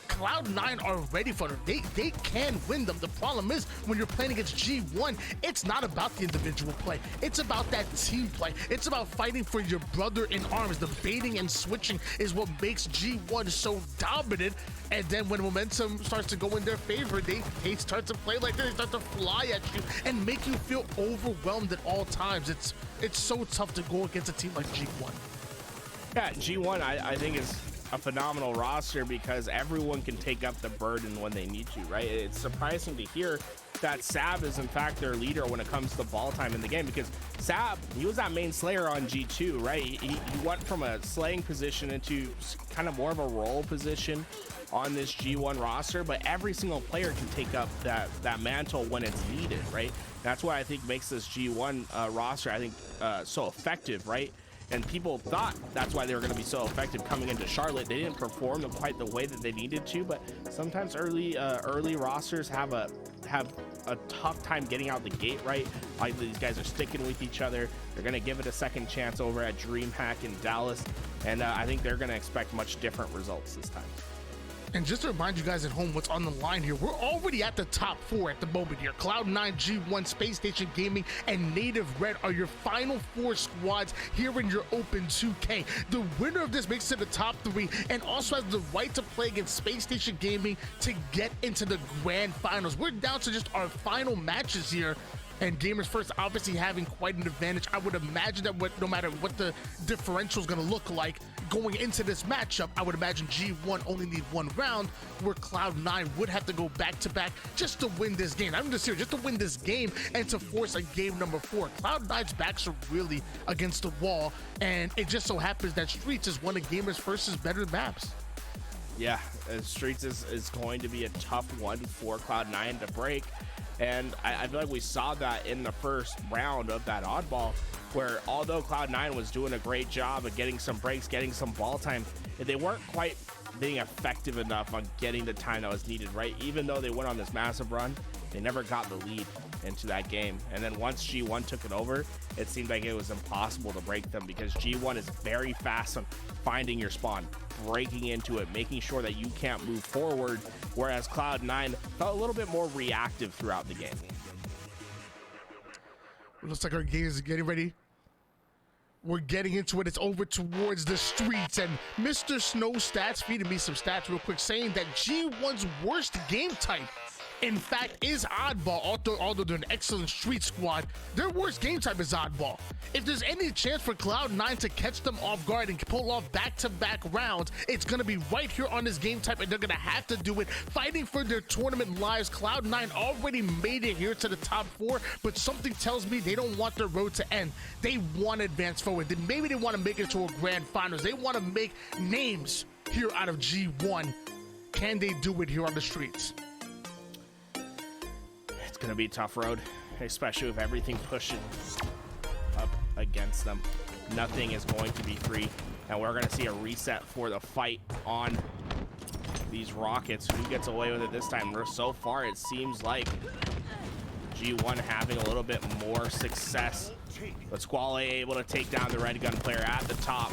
Speaker 1: Cloud9 are ready for them. They can win them. The problem is, when you're playing against G1, it's not about the individual play. It's about that team play. It's about fighting for your brother in arms. The baiting and switching is what makes G1 so dominant. And then when momentum starts to go in their favor, they start to play like this. They start to fly at you and make you feel overwhelmed at all times. It's so tough to go against a team like G1.
Speaker 2: Yeah, G1 I think is a phenomenal roster because everyone can take up the burden when they need to, right? It's surprising to hear that Sab is in fact their leader when it comes to ball time in the game, because Sab, he was that main slayer on G2, right? He went from a slaying position into kind of more of a role position on this G1 roster, but every single player can take up that mantle when it's needed, right? That's why I think makes this G1 roster, I think, so effective, right? And people thought that's why they were going to be so effective coming into Charlotte. They didn't perform quite the way that they needed to, but sometimes early rosters have a tough time getting out the gate, right? Like, these guys are sticking with each other. They're going to give it a second chance over at DreamHack in Dallas, and I think they're going to expect much different results this time.
Speaker 1: And just to remind you guys at home what's on the line here, we're already at the top 4 at the moment here. Cloud9, G1, Space Station Gaming, and Native Red are your final 4 squads here in your Open 2K. The winner of this makes it to the top 3 and also has the right to play against Space Station Gaming to get into the grand finals. We're down to just our final matches here, and Gamers First obviously having quite an advantage. I would imagine that no matter what the differential is going to look like going into this matchup, I would imagine G1 only need 1 round, where Cloud9 would have to go back-to-back just to win this game. I'm just here just to win this game and to force a game number 4. Cloud9's backs are really against the wall, and it just so happens that Streets is one of Gamers First's better maps.
Speaker 2: Yeah, Streets is going to be a tough one for Cloud9 to break. And I feel like we saw that in the first round of that oddball, where although Cloud9 was doing a great job of getting some breaks, getting some ball time, they weren't quite being effective enough on getting the time that was needed, right? Even though they went on this massive run, they never got the lead into that game. And then once G1 took it over, it seemed like it was impossible to break them, because G1 is very fast on finding your spawn, breaking into it, making sure that you can't move forward, whereas Cloud9 felt a little bit more reactive throughout the game.
Speaker 1: Looks like our game is getting ready. We're getting into it. It's over towards the Streets, and Mr. Snow Stats feeding me some stats real quick, saying that G1's worst game type in fact, is oddball. Although they're an excellent street squad, their worst game type is oddball. If there's any chance for Cloud9 to catch them off guard and pull off back-to-back rounds, it's going to be right here on this game type, and they're going to have to do it fighting for their tournament lives. Cloud9 already made it here to the top 4, but something tells me they don't want their road to end. They want to advance forward. Then maybe they want to make it to a grand finals. They want to make names here out of G1. Can they do it here on the streets?
Speaker 2: It's going to be a tough road, especially with everything pushing up against them. Nothing is going to be free, and we're going to see a reset for the fight on these Rockets. Who gets away with it this time? So far, it seems like G1 having a little bit more success, but Squall able to take down the red gun player at the top.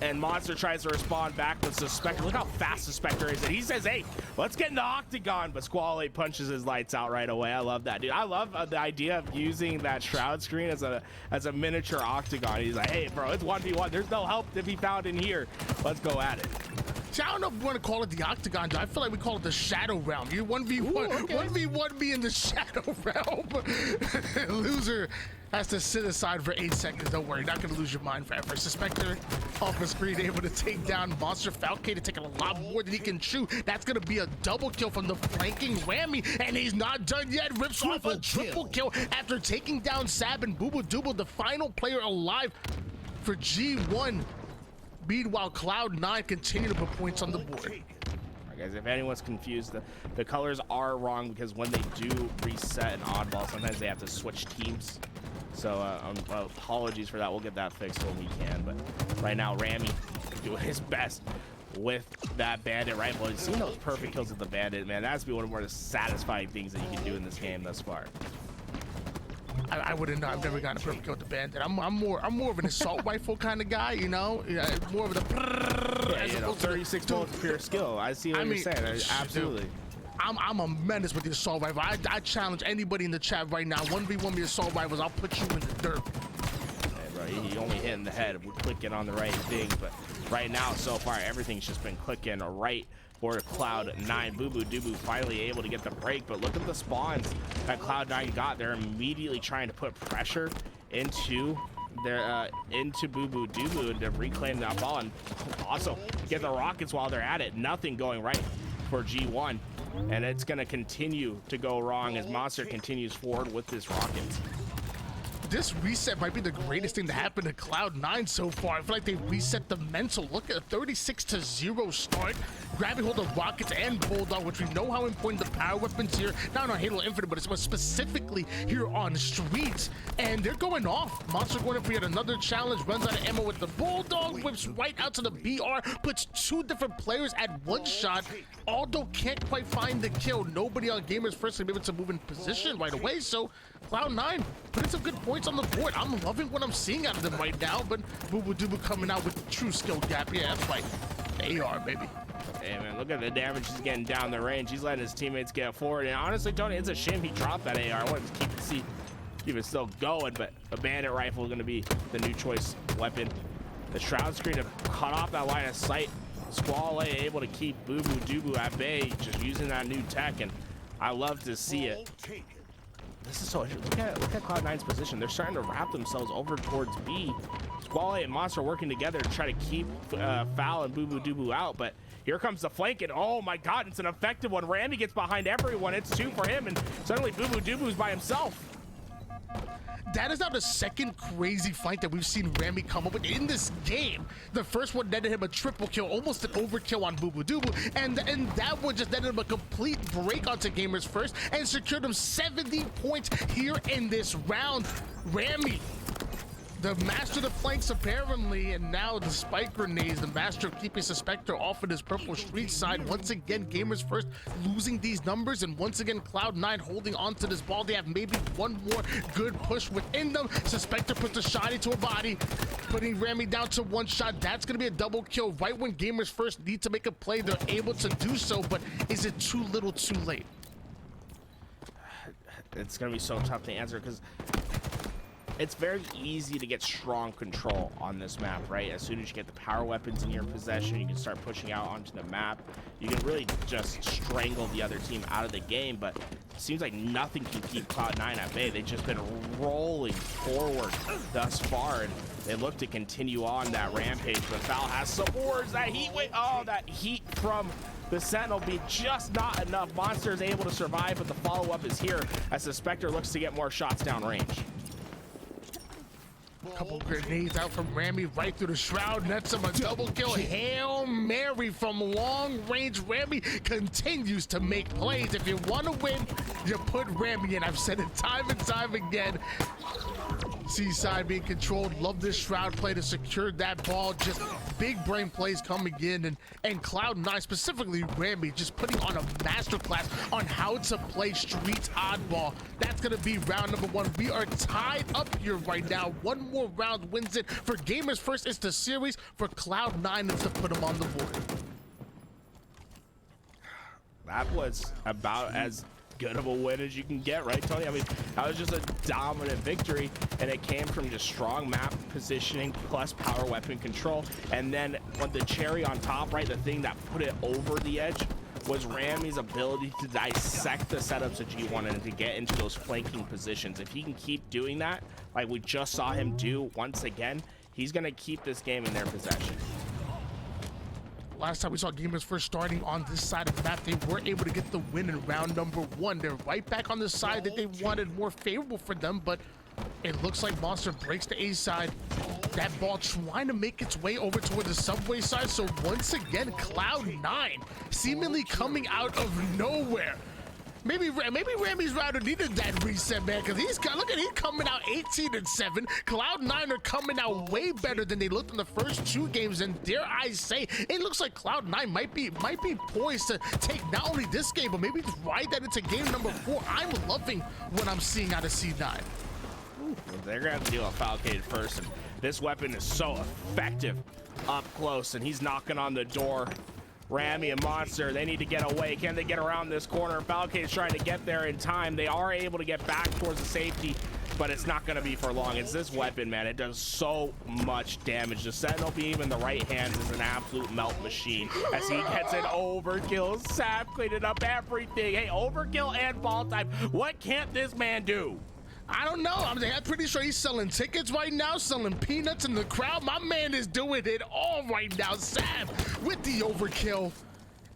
Speaker 2: And Monster tries to respond back, but Suspector, look how fast Suspector is. And he says, hey, let's get in the octagon. But Squall punches his lights out right away. I love that, dude. I love the idea of using that shroud screen as a miniature octagon. He's like, hey, bro, it's 1v1. There's no help to be found in here. Let's go at it.
Speaker 1: See, I don't know if we want to call it the octagon. I feel like we call it the shadow realm. You 1v1, okay. 1v1 be in the shadow realm. Loser has to sit aside for 8 seconds. Don't worry, not gonna lose your mind forever. Suspector off the screen, able to take down Monster. Falcade to take a lot more than he can chew. That's gonna be a double kill from the flanking Rami, and he's not done yet. Rips off a triple kill after taking down Sab and Booble Dooble, the final player alive for G1. Meanwhile, Cloud9 continue to put points on the board.
Speaker 2: Right, guys, if anyone's confused, the colors are wrong because when they do reset an oddball, sometimes they have to switch teams. So apologies for that. We'll get that fixed when we can. But right now, Rami doing his best with that bandit rifle. You've seen those perfect kills with the bandit, man. That has to be one of the more satisfying things that you can do in this game thus far.
Speaker 1: I wouldn't know. I've never gotten a perfect kill with the bandit. I'm more of an assault rifle kind of guy, you know. More of the.
Speaker 2: Yeah, you know, 36 bullets pure skill. I see what you're saying. Absolutely.
Speaker 1: I'm a menace with the assault rifle. I challenge anybody in the chat right now. 1v1 the assault rifles. I'll put you in the dirt.
Speaker 2: Hey, bro, he only hitting the head. We're clicking on the right thing, but right now, so far, everything's just been clicking right for Cloud9. Boo Boo Doo Boo finally able to get the break, but look at the spawns that Cloud9 got. They're immediately trying to put pressure into their into Boo Boo Doo Boo to reclaim that ball and also get the Rockets while they're at it. Nothing going right for G1, and it's going to continue to go wrong as Monster continues forward with this Rockets.
Speaker 1: This reset might be the greatest thing to happen to Cloud9 so far. I feel like they reset the mental. Look at a 36-0 start. Grabbing hold of Rockets and Bulldog, which we know how important the power weapons here, not on Halo Infinite, but it's specifically here on streets. And they're going off. Monster going in for yet another challenge. Runs out of ammo with the Bulldog. Whips right out to the BR. Puts 2 different players at 1 shot. Aldo can't quite find the kill. Nobody on Gamers First can be able to move in position right away. So Cloud9 putting some good points on the board. I'm loving what I'm seeing out of them right now, but Boo Boo Doo Boo coming out with the true skill gap. Yeah, that's right. AR, baby.
Speaker 2: Hey, man, look at the damage he's getting down the range. He's letting his teammates get forward. And honestly, Tony, it's a shame he dropped that AR. I wanted to keep it still going, but a bandit rifle is going to be the new choice weapon. The shroud screen to cut off that line of sight. Squall able to keep Boo Boo Doo Boo at bay, just using that new tech, and I love to see it. This is so interesting. Look at Cloud9's position. They're starting to wrap themselves over towards B. Squall and Monster working together to try to keep Foul and Boo Boo Doo Boo out, but here comes the flank, and oh my god, it's an effective one. Rami gets behind everyone. It's 2 for him, and suddenly Boo Boo Doo Boo's by himself.
Speaker 1: That is now the second crazy flank that we've seen Rami come up with in this game. The first one netted him a triple kill, almost an overkill on Boo Boo Doo Boo, and that one just netted him a complete break onto Gamers First and secured him 70 points here in this round. Rami, the master of the flanks apparently, and now the spike grenades, the master of keeping Suspector off of his purple street side. Once again, Gamers First losing these numbers, and once again, Cloud9 holding on to this ball. They have maybe one more good push within them. Suspector puts a shot into a body, putting Rami down to 1 shot. That's going to be a double kill. Right when Gamers First need to make a play, they're able to do so, but is it too little too late?
Speaker 2: It's going to be so tough to answer because it's very easy to get strong control on this map, right? As soon as you get the power weapons in your possession, you can start pushing out onto the map. You can really just strangle the other team out of the game, but it seems like nothing can keep Cloud9 at bay. They've just been rolling forward thus far, and they look to continue on that rampage. But Val has some wars. That heat wave, oh, that heat from the Sentinel be just not enough. Monster is able to survive, but the follow-up is here as the Spectre looks to get more shots down range.
Speaker 1: Couple grenades out from Rami right through the shroud. Nets him a double kill. Hail Mary from long range. Rami continues to make plays. If you want to win, you put Rami in. I've said it time and time again. Seaside being controlled. Love this shroud play to secure that ball. Just big brain plays coming in, and Cloud9, specifically Rami, just putting on a masterclass on how to play street oddball. That's gonna be round number 1. We are tied up here right now. One more round wins it. For Gamers First, it's the series. For Cloud9, it's to put them on the board.
Speaker 2: That was about as good of a win as you can get, right, Tony? I mean, that was just a dominant victory, and it came from just strong map positioning plus power weapon control. And then on the cherry on top, right, the thing that put it over the edge was Rami's ability to dissect the setups of G1 and to get into those flanking positions. If he can keep doing that, like we just saw him do once again, he's gonna keep this game in their possession.
Speaker 1: Last time we saw Gamers First starting on this side of the map, they were able to get the win in round number 1. They're right back on the side that they wanted, more favorable for them, but it looks like Monster breaks the A side. That ball trying to make its way over toward the subway side. So once again, Cloud9 seemingly coming out of nowhere. Maybe Rami's router needed that reset, man, because he's coming out 18-7. Cloud9 are coming out way better than they looked in the first 2 games, and dare I say, it looks like Cloud9 might be poised to take not only this game, but maybe ride that into game number 4. I'm loving what I'm seeing out of C9.
Speaker 2: They're gonna have to deal with Falcade first, and this weapon is so effective up close, and he's knocking on the door. Rami and Monster, they need to get away. Can they get around this corner? Falcade's trying to get there in time. They are able to get back towards the safety, but it's not going to be for long. It's this weapon, man. It does so much damage. The Sentinel beam in the right hands is an absolute melt machine as he gets an overkill. Sap cleaning up everything. Hey, overkill and ball time. What can't this man do?
Speaker 1: I don't know. I'm pretty sure he's selling tickets right now, selling peanuts in the crowd. My man is doing it all right now. Sam with the overkill,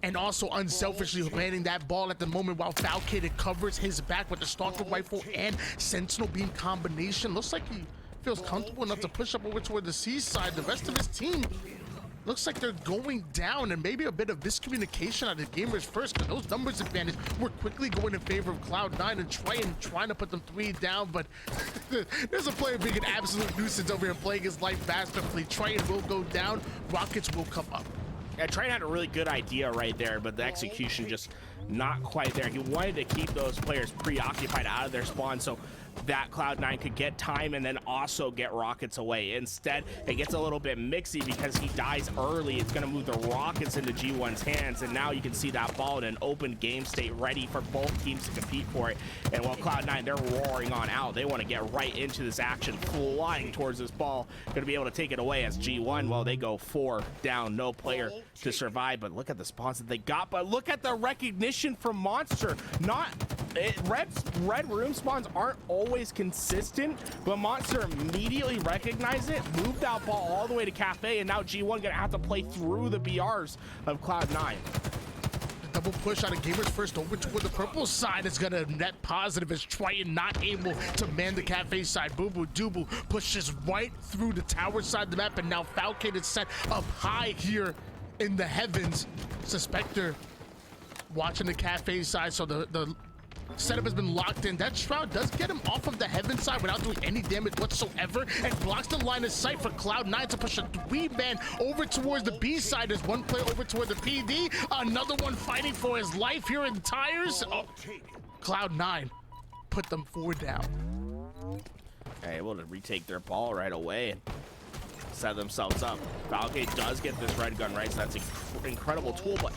Speaker 1: and also unselfishly landing that ball at the moment while Falcade covers his back with the Stalker Rifle and Sentinel Beam combination. Looks like he feels comfortable enough to push up over toward the seaside. The rest of his team looks like they're going down, and maybe a bit of miscommunication on the Gamers First, because those numbers advantage were quickly going in favor of Cloud9 and trying to put them 3 down. But there's a player being an absolute nuisance over here playing his life masterfully. Triton will go down, Rockets will come up.
Speaker 2: Yeah, Triton had a really good idea right there, but the execution just not quite there. He wanted to keep those players preoccupied out of their spawn so that Cloud9 could get time and then also get rockets away. Instead, it gets a little bit mixy because he dies early. It's going to move the rockets into G1's hands, and now you can see that ball in an open game state ready for both teams to compete for it. And while Cloud9, they're roaring on out. They want to get right into this action, flying towards this ball. Going to be able to take it away as G1, well, they go 4 down, no player to survive. But look at the spawns that they got. But look at the recognition from Monster. Red room spawns aren't always consistent, but Monster immediately recognized it, moved that ball all the way to Cafe, and now G1 gonna have to play through the BRs of Cloud9.
Speaker 1: Double push out of Gamers First over toward the purple side is gonna net positive as Triton not able to man the Cafe side. Boo Boo Doobu pushes right through the tower side of the map, and now Falcade is set up high here in the heavens. Suspector watching the Cafe side, so the setup has been locked in. That shroud does get him off of the heaven side without doing any damage whatsoever, and blocks the line of sight for Cloud9 to push a 3-man over towards the B side. There's one player over toward the PD, another one fighting for his life here in tires. Oh, Cloud9 put them 4 down.
Speaker 2: Able to retake their ball right away and set themselves up. Falcade does get this red gun right, so that's an incredible tool, but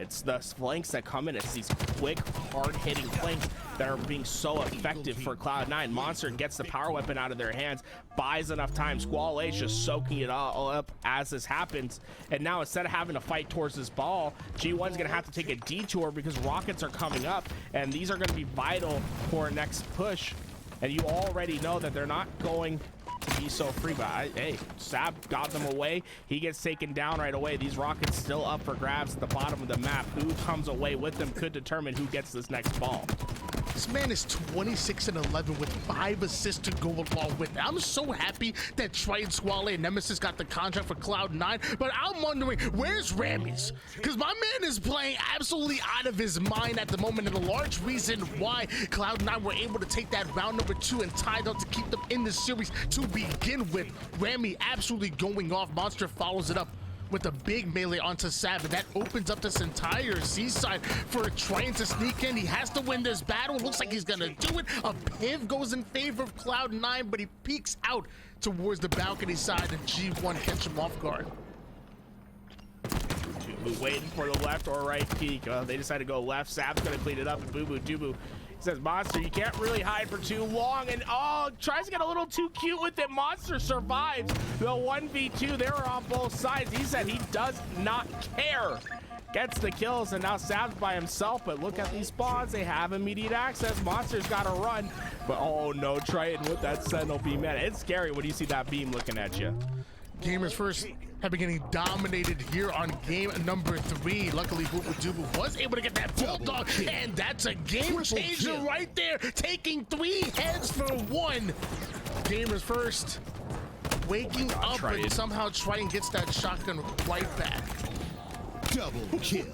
Speaker 2: It's the flanks that come in. It's these quick, hard-hitting flanks that are being so effective for Cloud9. Monster gets the power weapon out of their hands, buys enough time. Squall A's just soaking it all up as this happens. And now instead of having to fight towards this ball, G1's gonna have to take a detour because rockets are coming up, and these are gonna be vital for our next push. And you already know that they're not going to be so free, but hey, Sab got them away. He gets taken down right away. These rockets still up for grabs at the bottom of the map. Who comes away with them could determine who gets this next ball.
Speaker 1: This man is 26-11 with 5 assists to go along with it. I'm so happy that Triton, Squall and Nemesis got the contract for Cloud9, but I'm wondering, where's Rammies? Because my man is playing absolutely out of his mind at the moment, and a large reason why Cloud9 were able to take that round number 2 and tie it up to keep them in the series to begin with. Ramy absolutely going off. Monster follows it up with a big melee onto Sav, and that opens up this entire seaside for Triton to sneak in. He has to win this battle. Looks like he's gonna do it. A piv goes in favor of Cloud9, but he peeks out towards the balcony side, and G1 catch him off guard.
Speaker 2: Boo waiting for the left or right peek. They decide to go left. Sav's gonna clean it up, and Boo Boo Doo says, Monster, you can't really hide for too long, and tries to get a little too cute with it. Monster survives the 1v2. They were on both sides. He said he does not care. Gets the kills, and now Sav's by himself, but look at these spawns. They have immediate access. Monster's got to run, but oh no, Triton with that Sentinel beam. Man, it's scary when you see that beam looking at you.
Speaker 1: Gamers first have been getting dominated here on game number 3. Luckily, Boo Boo Doo was able to get that bulldog, and that's a game changer right there, taking 3 heads for 1. Gamers first waking up, and somehow Triton gets that shotgun right back.
Speaker 3: Double kill.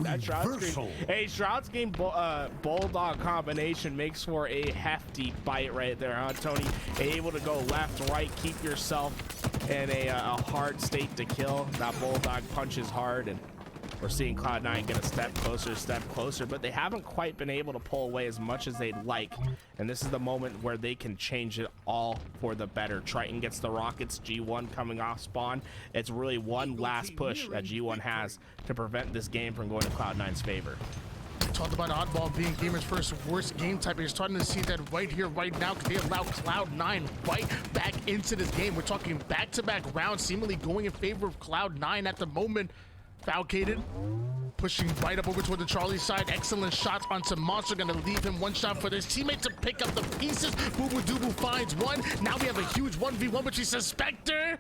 Speaker 2: That Shroud Screen. Hey, Shroud Screen Bulldog combination makes for a hefty bite right there, huh, Tony? Able to go left, right, keep yourself in a hard state to kill. That Bulldog punches hard, and we're seeing Cloud9 get a step closer, but they haven't quite been able to pull away as much as they'd like. And this is the moment where they can change it all for the better. Triton gets the rockets, G1 coming off spawn. It's really one last push that G1 has to prevent this game from going to Cloud9's favor.
Speaker 1: Talked about Oddball being Gamers First worst game type. You're starting to see that right here, right now, because they allow Cloud9 right back into this game. We're talking back-to-back rounds, seemingly going in favor of Cloud9 at the moment. Falcated, pushing right up over toward the Charlie side. Excellent shots onto Monster, gonna leave him one shot for his teammate to pick up the pieces. Boo Boo Doo finds one. Now we have a huge 1v1 between Suspector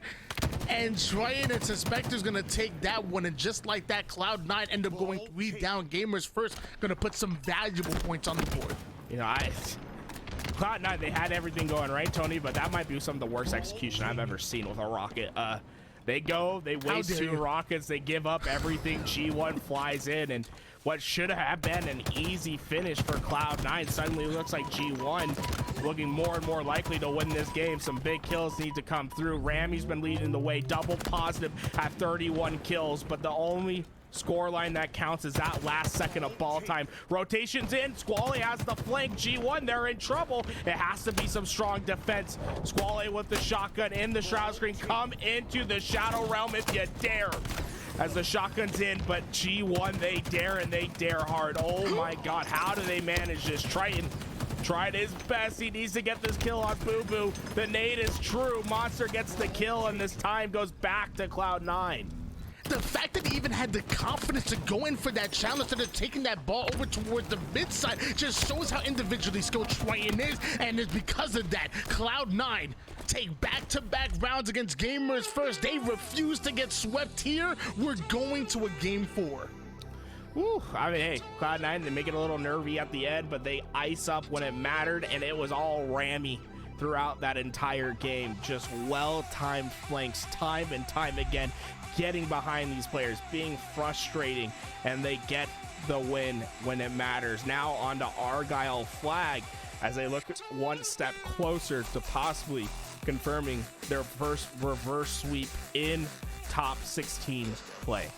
Speaker 1: and Triton, and Suspector's gonna take that one, and just like that, Cloud9 end up going 3 down. Gamers First gonna put some valuable points on the board.
Speaker 2: You know, Cloud9, they had everything going right, Tony, but that might be some of the worst execution I've ever seen with a rocket. They go, they waste 2 rockets, they give up everything. G1 flies in, and what should have been an easy finish for Cloud9 suddenly looks like G1 looking more and more likely to win this game. Some big kills need to come through. Ramy's been leading the way, double positive at 31 kills, but the only scoreline that counts is that last second of ball time. Rotations in, Squally has the flank. G1, they're in trouble. It has to be some strong defense. Squally with the shotgun in the Shroud Screen. Come into the Shadow Realm if you dare. As the shotgun's in, but G1, they dare, and they dare hard. Oh my god, how do they manage this? Triton tried his best. He needs to get this kill on Boo Boo. The nade is true. Monster gets the kill, and this time goes back to Cloud9.
Speaker 1: The fact that he even had the confidence to go in for that challenge instead of taking that ball over towards the mid side just shows how individually skilled Triton is, and it's because of that Cloud9 take back-to-back rounds against Gamers First. They refuse to get swept here. We're going to a game 4.
Speaker 2: Woo, I mean, hey, Cloud9, they make it a little nervy at the end, but they ice up when it mattered, and it was all Ramy throughout that entire game. Just well-timed flanks time and time again, getting behind these players, being frustrating, and they get the win when it matters. Now on to Argyle Flag as they look one step closer to possibly confirming their first reverse sweep in top 16 play.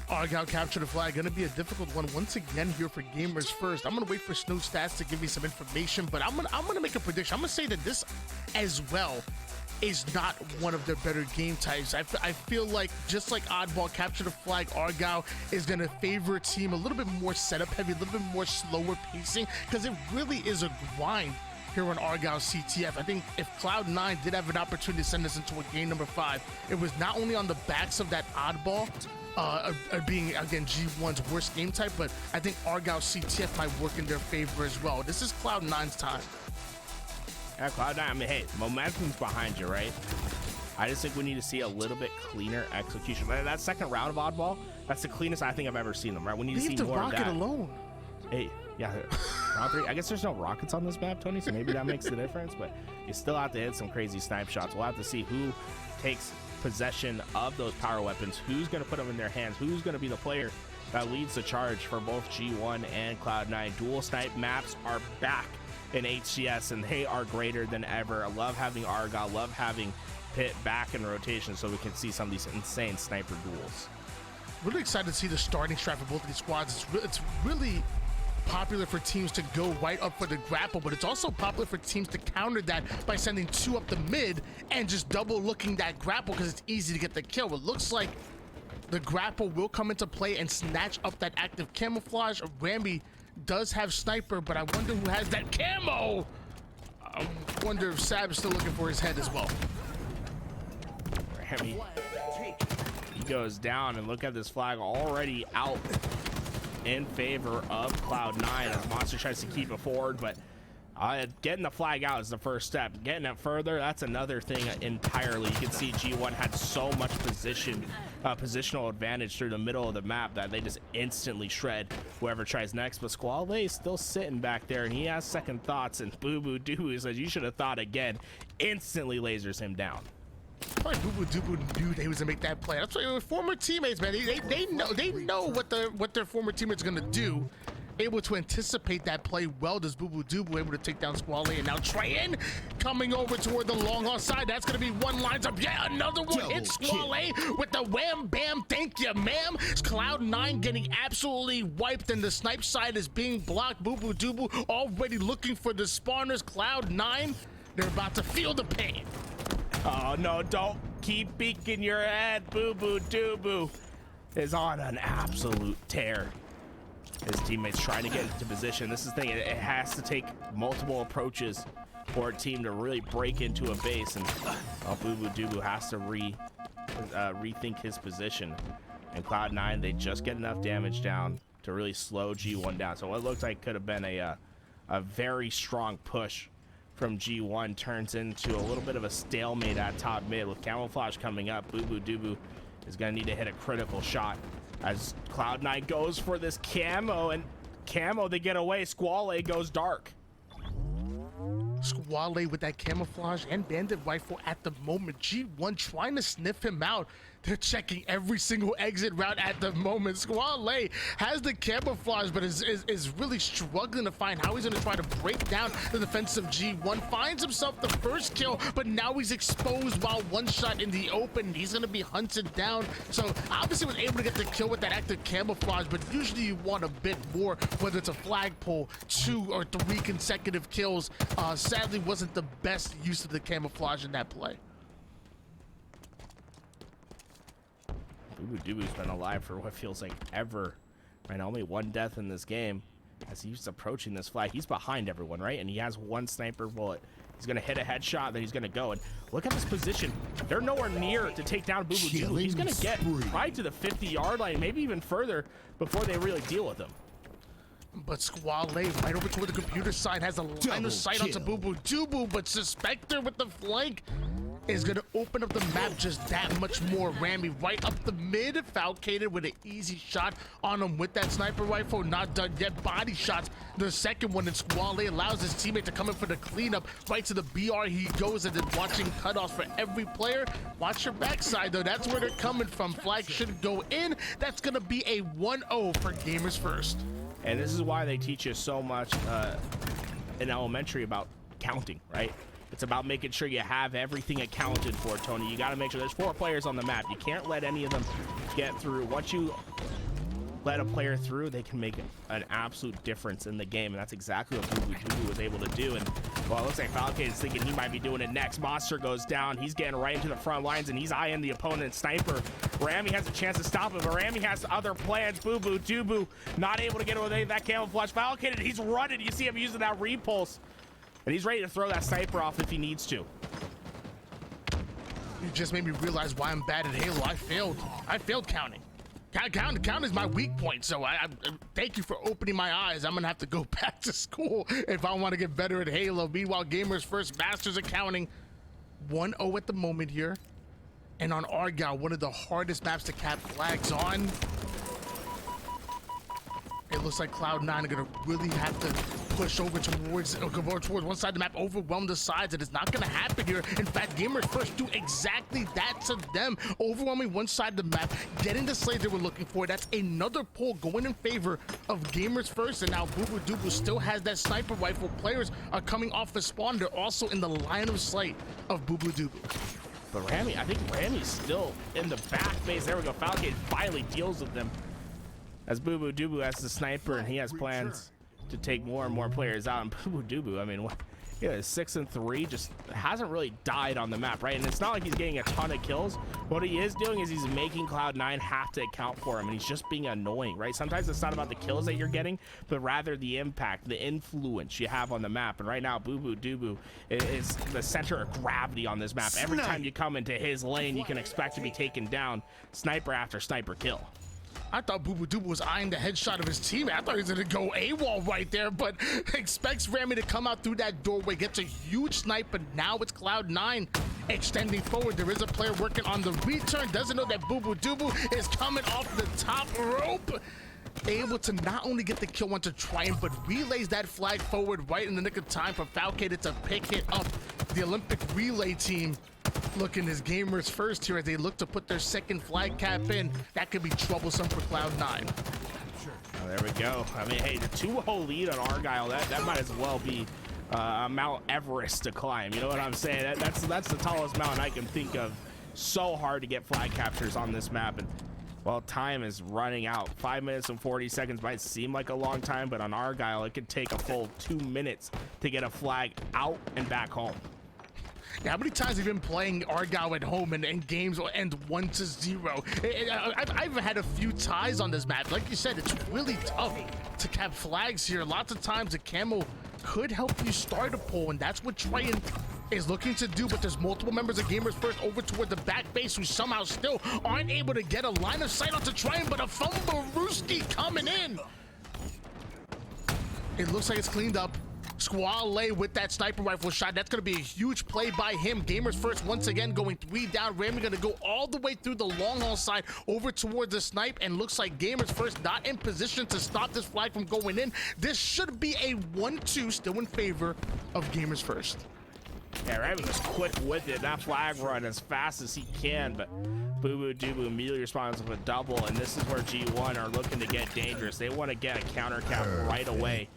Speaker 1: Argyle capture the flag. Gonna be a difficult one once again here for Gamers First. I'm gonna wait for Snow Stats to give me some information, but I'm gonna make a prediction. I'm gonna say that this as well is not one of their better game types. I feel like just like Oddball capture the flag, Argyle is going to favor a team a little bit more setup heavy, a little bit more slower pacing, because it really is a grind here on Argyle CTF. I think if Cloud9 did have an opportunity to send us into a game number 5, it was not only on the backs of that Oddball being, again, G1's worst game type, but I think Argyle CTF might work in their favor as well. This is Cloud9's time.
Speaker 2: Yeah, Cloud9, I mean, hey, momentum's behind you, right? I just think we need to see a little bit cleaner execution. That second round of Oddball, that's the cleanest I think I've ever seen them, right? We need to see more of that.
Speaker 1: Leave the rocket alone.
Speaker 2: Hey, yeah, round 3. I guess there's no rockets on this map, Tony, so maybe that makes the difference, but you still have to hit some crazy snipe shots. We'll have to see who takes possession of those power weapons, who's going to put them in their hands, who's going to be the player that leads the charge for both G1 and Cloud9. Dual snipe maps are back in HCS, and they are greater than ever. I love having Argyle, love having Pit back in rotation so we can see some of these insane sniper duels.
Speaker 1: Really excited to see the starting strat for both of these squads. It's really popular for teams to go right up for the grapple, but it's also popular for teams to counter that by sending 2 up the mid and just double looking that grapple because it's easy to get the kill. It looks like the grapple will come into play and snatch up that active camouflage. Rambi does have sniper, but I wonder who has that camo. I wonder if Sab's still looking for his head as well.
Speaker 2: Rambi, he goes down, and look at this flag already out in favor of Cloud9 as Monster tries to keep it forward, but getting the flag out is the first step. Getting it further, that's another thing entirely. You can see G1 had so much positional advantage through the middle of the map that they just instantly shred whoever tries next. But Squale is still sitting back there, and he has second thoughts, and Boo Boo Doo says, you should have thought again. Instantly lasers him down.
Speaker 1: Probably Boo Boo Doo knew they was gonna make that play. That's why former teammates, man. They know what their former teammates are gonna do. Able to anticipate that play well. Does Boo Boo Doo able to take down Squale, and now Trayan coming over toward the long haul side. That's gonna be one lines up. Yeah, another one hits Squale with the wham bam. Thank you, ma'am. Cloud9 getting absolutely wiped, and the snipe side is being blocked. Boo Boo Doo already looking for the spawners. Cloud9, they're about to feel the pain.
Speaker 2: Oh no, don't keep peeking your head. Boo Boo Doo is on an absolute tear. His teammates trying to get into position. This is the thing, it has to take multiple approaches for a team to really break into a base, and Boo Boo Doo has to rethink his position. And Cloud9, they just get enough damage down to really slow G1 down. So what looks like could have been a very strong push from G1 turns into a little bit of a stalemate at top mid. With camouflage coming up, Boo Boo Doo is going to need to hit a critical shot as Cloud9 goes for this camo, and they get away. Squale goes dark.
Speaker 1: Squale with that camouflage and bandit rifle at the moment. G1 trying to sniff him out. They're checking every single exit route at the moment. Squale has the camouflage, but is really struggling to find how he's going to try to break down the defense of G1. Finds himself the first kill, but now he's exposed while one shot in the open. He's going to be hunted down. So obviously was able to get the kill with that active camouflage, but usually you want a bit more, whether it's a flagpole, 2 or 3 consecutive kills. Sadly wasn't the best use of the camouflage in that play.
Speaker 2: Boo Boo Doo's been alive for what feels like ever. Right, only 1 death in this game as he's approaching this flag. He's behind everyone, right? And he has 1 sniper bullet. He's gonna hit a headshot, then he's gonna go. And look at this position. They're nowhere near to take down Boo Boo Doo. He's gonna get right to the 50-yard line, maybe even further before they really deal with him.
Speaker 1: But Squale right over toward the computer side has a line of sight onto Boo Boo Doo, but Suspector with the flank is going to open up the map just that much more. Rambi right up the mid, Falcated with an easy shot on him with that sniper rifle. Not done yet. Body shots. The second one, and Squale allows his teammate to come in for the cleanup. Right to the BR he goes, and then watching cutoffs for every player. Watch your backside, though. That's where they're coming from. Flag should go in. That's going to be a 1-0 for Gamers First.
Speaker 2: And this is why they teach you so much in elementary about counting, right? It's about making sure you have everything accounted for, Tony. You got to make sure there's 4 players on the map. You can't let any of them get through. Once you let a player through, they can make an absolute difference in the game, and that's exactly what Boo was able to do. And well, it looks like Falcon is thinking he might be doing it next. Monster goes down. He's getting right into the front lines, and he's eyeing the opponent. Sniper Rami has a chance to stop him, but Rami has other plans. Dubu not able to get away with that camouflage. Falcon, and he's running. You see him using that repulse, and he's ready to throw that sniper off if he needs to.
Speaker 1: You just made me realize why I'm bad at Halo. I failed counting. Count is my weak point, so I thank you for opening my eyes. I'm gonna have to go back to school if I want to get better at Halo. Meanwhile, Gamers First masters accounting 1-0 at the moment here, and on Argyle, one of the hardest maps to cap flags on. It looks like Cloud9 are gonna really have to push over towards one side of the map, overwhelm the sides. It is not gonna happen here. In fact, Gamers First do exactly that to them, overwhelming one side of the map, getting the slays they were looking for. That's another pull going in favor of Gamers First, and now Dubu still has that sniper rifle. Players are coming off the spawn. They're also in the line of sight of Dubu.
Speaker 2: But Rami, I think Rami's still in the back base. There we go. Falcon finally deals with them, as Dubu has the sniper, and he has plans to take more and more players out. And Dubu, I mean, yeah, 6-3, just hasn't really died on the map, right? And it's not like he's getting a ton of kills. What he is doing is he's making Cloud9 have to account for him, and he's just being annoying, right? Sometimes it's not about the kills that you're getting, but rather the impact, the influence you have on the map. And right now, Dubu is the center of gravity on this map. Every time you come into his lane, you can expect to be taken down, sniper after sniper kill.
Speaker 1: I thought Dubu was eyeing the headshot of his teammate. I thought he was gonna go AWOL right there, but expects Rami to come out through that doorway, gets a huge sniper. Now it's Cloud9 extending forward. There is a player working on the return. Doesn't know that Dubu is coming off the top rope. Able to not only get the kill onto Triumph, but relays that flag forward right in the nick of time for Falcon to pick it up. The Olympic relay team looking as Gamers First here as they look to put their second flag cap in. That could be troublesome for Cloud9.
Speaker 2: Oh, there we go. I mean, hey, the 2-0 lead on Argyle, that might as well be Mount Everest to climb. You know what I'm saying? That's the tallest mountain I can think of. So hard to get flag captures on this map. And well, time is running out. 5 minutes and 40 seconds might seem like a long time, but on Argyle, it could take a full 2 minutes to get a flag out and back home.
Speaker 1: Yeah, how many times have you been playing Argyle at home and games will end 1-0? I've had a few ties on this map. Like you said, it's really tough to cap flags here. Lots of times the camo could help you start a pull, and that's what Triumph is looking to do, but there's multiple members of Gamers First over toward the back base who somehow still aren't able to get a line of sight onto Triumph, but a fumble Rooski coming in. It looks like it's cleaned up. Squall with that sniper rifle shot. That's going to be a huge play by him. Gamers First once again going 3 down. Rami going to go all the way through the long haul side over towards the snipe, and looks like Gamers First not in position to stop this flag from going in. This should be a 1-2 still in favor of Gamers First.
Speaker 2: Yeah, Rami was quick with it. That flag run as fast as he can, but Dubu immediately responds with a double, and this is where G1 are looking to get dangerous. They want to get a counter cap right away.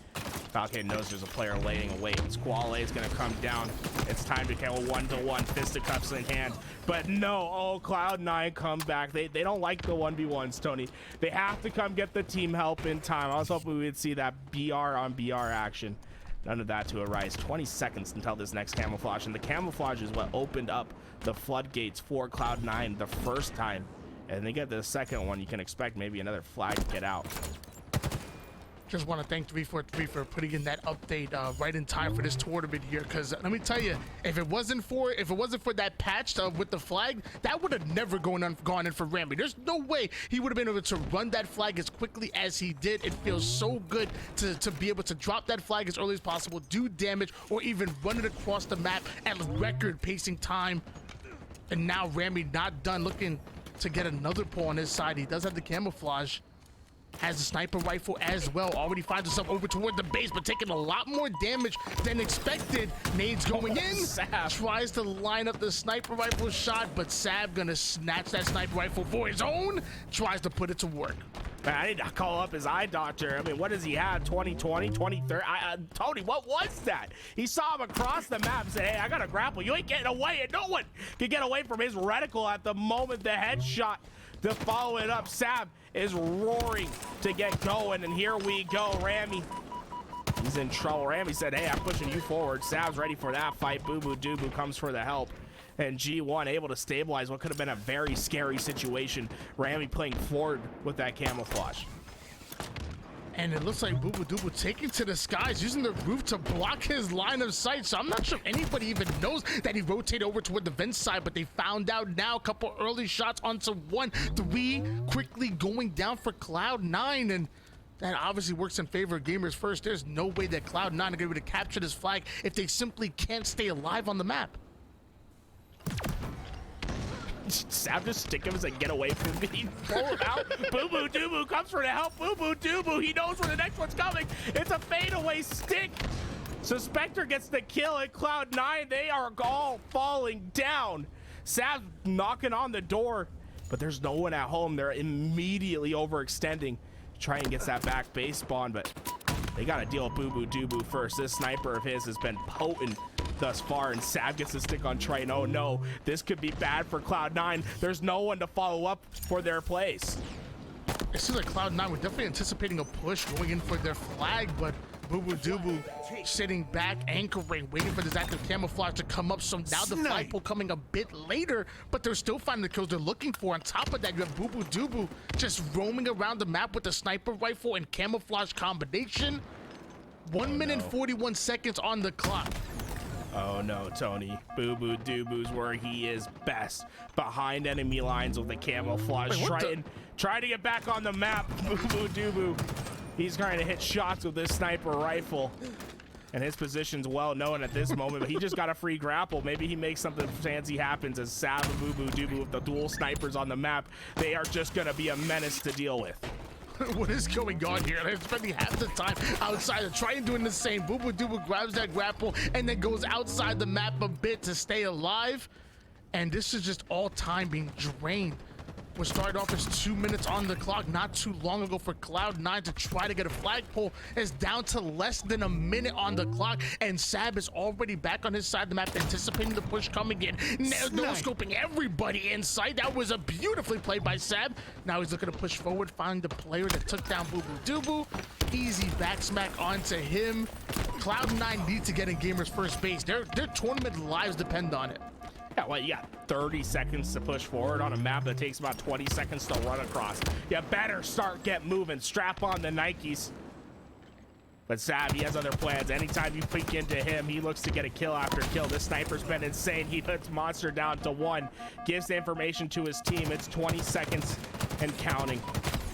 Speaker 2: Falcon knows there's a player laying away. Squall is going to come down. It's time to kill 1-to-1, fisticuffs in hand. But no, oh, Cloud9 come back. They don't like the 1v1s, Tony. They have to come get the team help in time. I was hoping we would see that BR on BR action. None of that to arise. 20 seconds until this next camouflage, and the camouflage is what opened up the floodgates for Cloud9 the first time, and they get the second one. You can expect maybe another flag to get out.
Speaker 1: Just want to thank 343 for putting in that update right in time for this tournament here, because let me tell you, if it wasn't for that patch with the flag, that would have never gone in for Rami. There's no way he would have been able to run that flag as quickly as he did. It feels so good to be able to drop that flag as early as possible, do damage, or even run it across the map at record pacing time. And now Rami not done, looking to get another pull on his side. He does have the camouflage. Has a sniper rifle as well. Already finds himself over toward the base, but taking a lot more damage than expected. Nades going in.
Speaker 2: Sab
Speaker 1: tries to line up the sniper rifle shot, but Sab gonna snatch that sniper rifle for his own. Tries to put it to work.
Speaker 2: Man, I need to call up his eye doctor. I mean, what does he have? 2020, 2030? Tony, what was that? He saw him across the map and said, hey, I got a grapple. You ain't getting away. And no one can get away from his reticle at the moment the headshot to follow it up. Sab is roaring to get going, and here we go. Rami, he's in trouble. Rami said, hey, I'm pushing you forward. Sab's ready for that fight. Boo Boo Doo Boo comes for the help. And G1 able to stabilize what could have been a very scary situation. Rami playing forward with that camouflage.
Speaker 1: And it looks like Boo Boo Doo Boo taking to the skies, using the roof to block his line of sight. So I'm not sure if anybody even knows that he rotated over toward the vent side, but they found out now. A couple early shots onto 1-3, quickly going down for Cloud9. And that obviously works in favor of Gamers First. There's no way that Cloud9 are going to be able to capture this flag if they simply can't stay alive on the map.
Speaker 2: Sab just stick him as a get away from me. Pull him out. Boo Boo Doo Boo comes for the help. Boo Boo Doo Boo, he knows where the next one's coming. It's a fadeaway stick. Suspector gets the kill at Cloud9. They are all falling down. Sab's knocking on the door, but there's no one at home. They're immediately overextending. Trying to get that back base spawn, but they got to deal with Boo Boo Doo Boo first. This sniper of his has been potent thus far, and Sab gets the stick on Triton. Oh no, this could be bad for Cloud9. There's no one to follow up for their place.
Speaker 1: It seems like Cloud9 were definitely anticipating a push going in for their flag, but Boo Boo Doo Boo sitting back, anchoring, waiting for this active camouflage to come up. So now the flagpole coming a bit later, but they're still finding the kills they're looking for. On top of that, you have Boo Boo Doo Boo just roaming around the map with the sniper rifle and camouflage combination. 1 minute 41 seconds on the clock.
Speaker 2: Oh no, Tony. Boo Boo Doo Boo's where he is best. Behind enemy lines with the camouflage. Trying to get back on the map. Boo Boo Doo Boo. He's trying to hit shots with this sniper rifle. And his position's well known at this moment, but he just got a free grapple. Maybe he makes something fancy happens as Sab and Boo Boo Doo Boo with the dual snipers on the map. They are just gonna be a menace to deal with.
Speaker 1: What is going on here? They're spending half the time outside of trying doing the same. Boo Boo Doo Boo grabs that grapple and then goes outside the map a bit to stay alive. And this is just all time being drained. What started off as 2 minutes on the clock not too long ago for Cloud9 to try to get a flagpole is down to less than a minute on the clock, and Sab is already back on his side of the map, anticipating the push coming in. No scoping everybody in sight. That was a beautifully played by Sab. Now he's looking to push forward, find the player that took down Boo Boo Doo Boo. Easy back smack onto him. Cloud9 need to get in Gamers First base. Their tournament lives depend on it.
Speaker 2: Yeah, well, you got 30 seconds to push forward on a map that takes about 20 seconds to run across. You better get moving. Strap on the Nikes. But Sab, he has other plans. Anytime you peek into him, he looks to get a kill after kill. This sniper's been insane. He puts Monster down to 1. Gives the information to his team. It's 20 seconds and counting.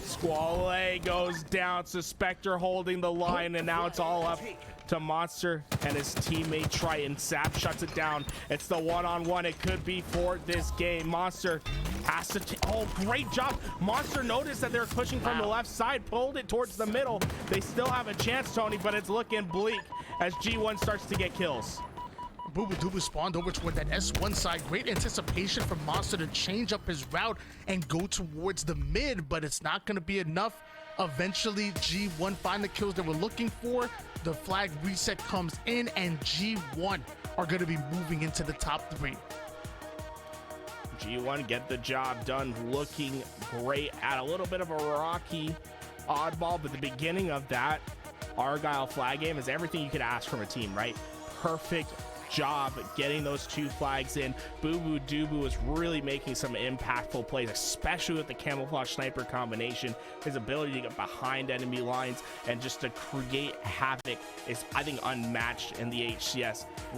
Speaker 2: Squall goes down. Suspector holding the line, and now it's all up to Monster and his teammate Triton. Sab shuts it down. It's the one-on-one it could be for this game. Monster has to oh, great job. Monster noticed that they're pushing from the left side, pulled it towards the middle. They still have a chance, Tony, but it's looking bleak as G1 starts to get kills.
Speaker 1: Boo Boo Doo Boo spawned over toward that S1 side. Great anticipation for Monster to change up his route and go towards the mid, but it's not going to be enough. Eventually, G1 find the kills they were looking for. The flag reset comes in, and G1 are going to be moving into the top 3.
Speaker 2: G1 get the job done, looking great at a little bit of a rocky oddball, but the beginning of that Argyle flag game is everything you could ask from a team, right? Perfect job getting those 2 flags in. Boo Boo Doo Boo is really making some impactful plays, especially with the camouflage sniper combination. His ability to get behind enemy lines and just to create havoc is, I think, unmatched in the HCS.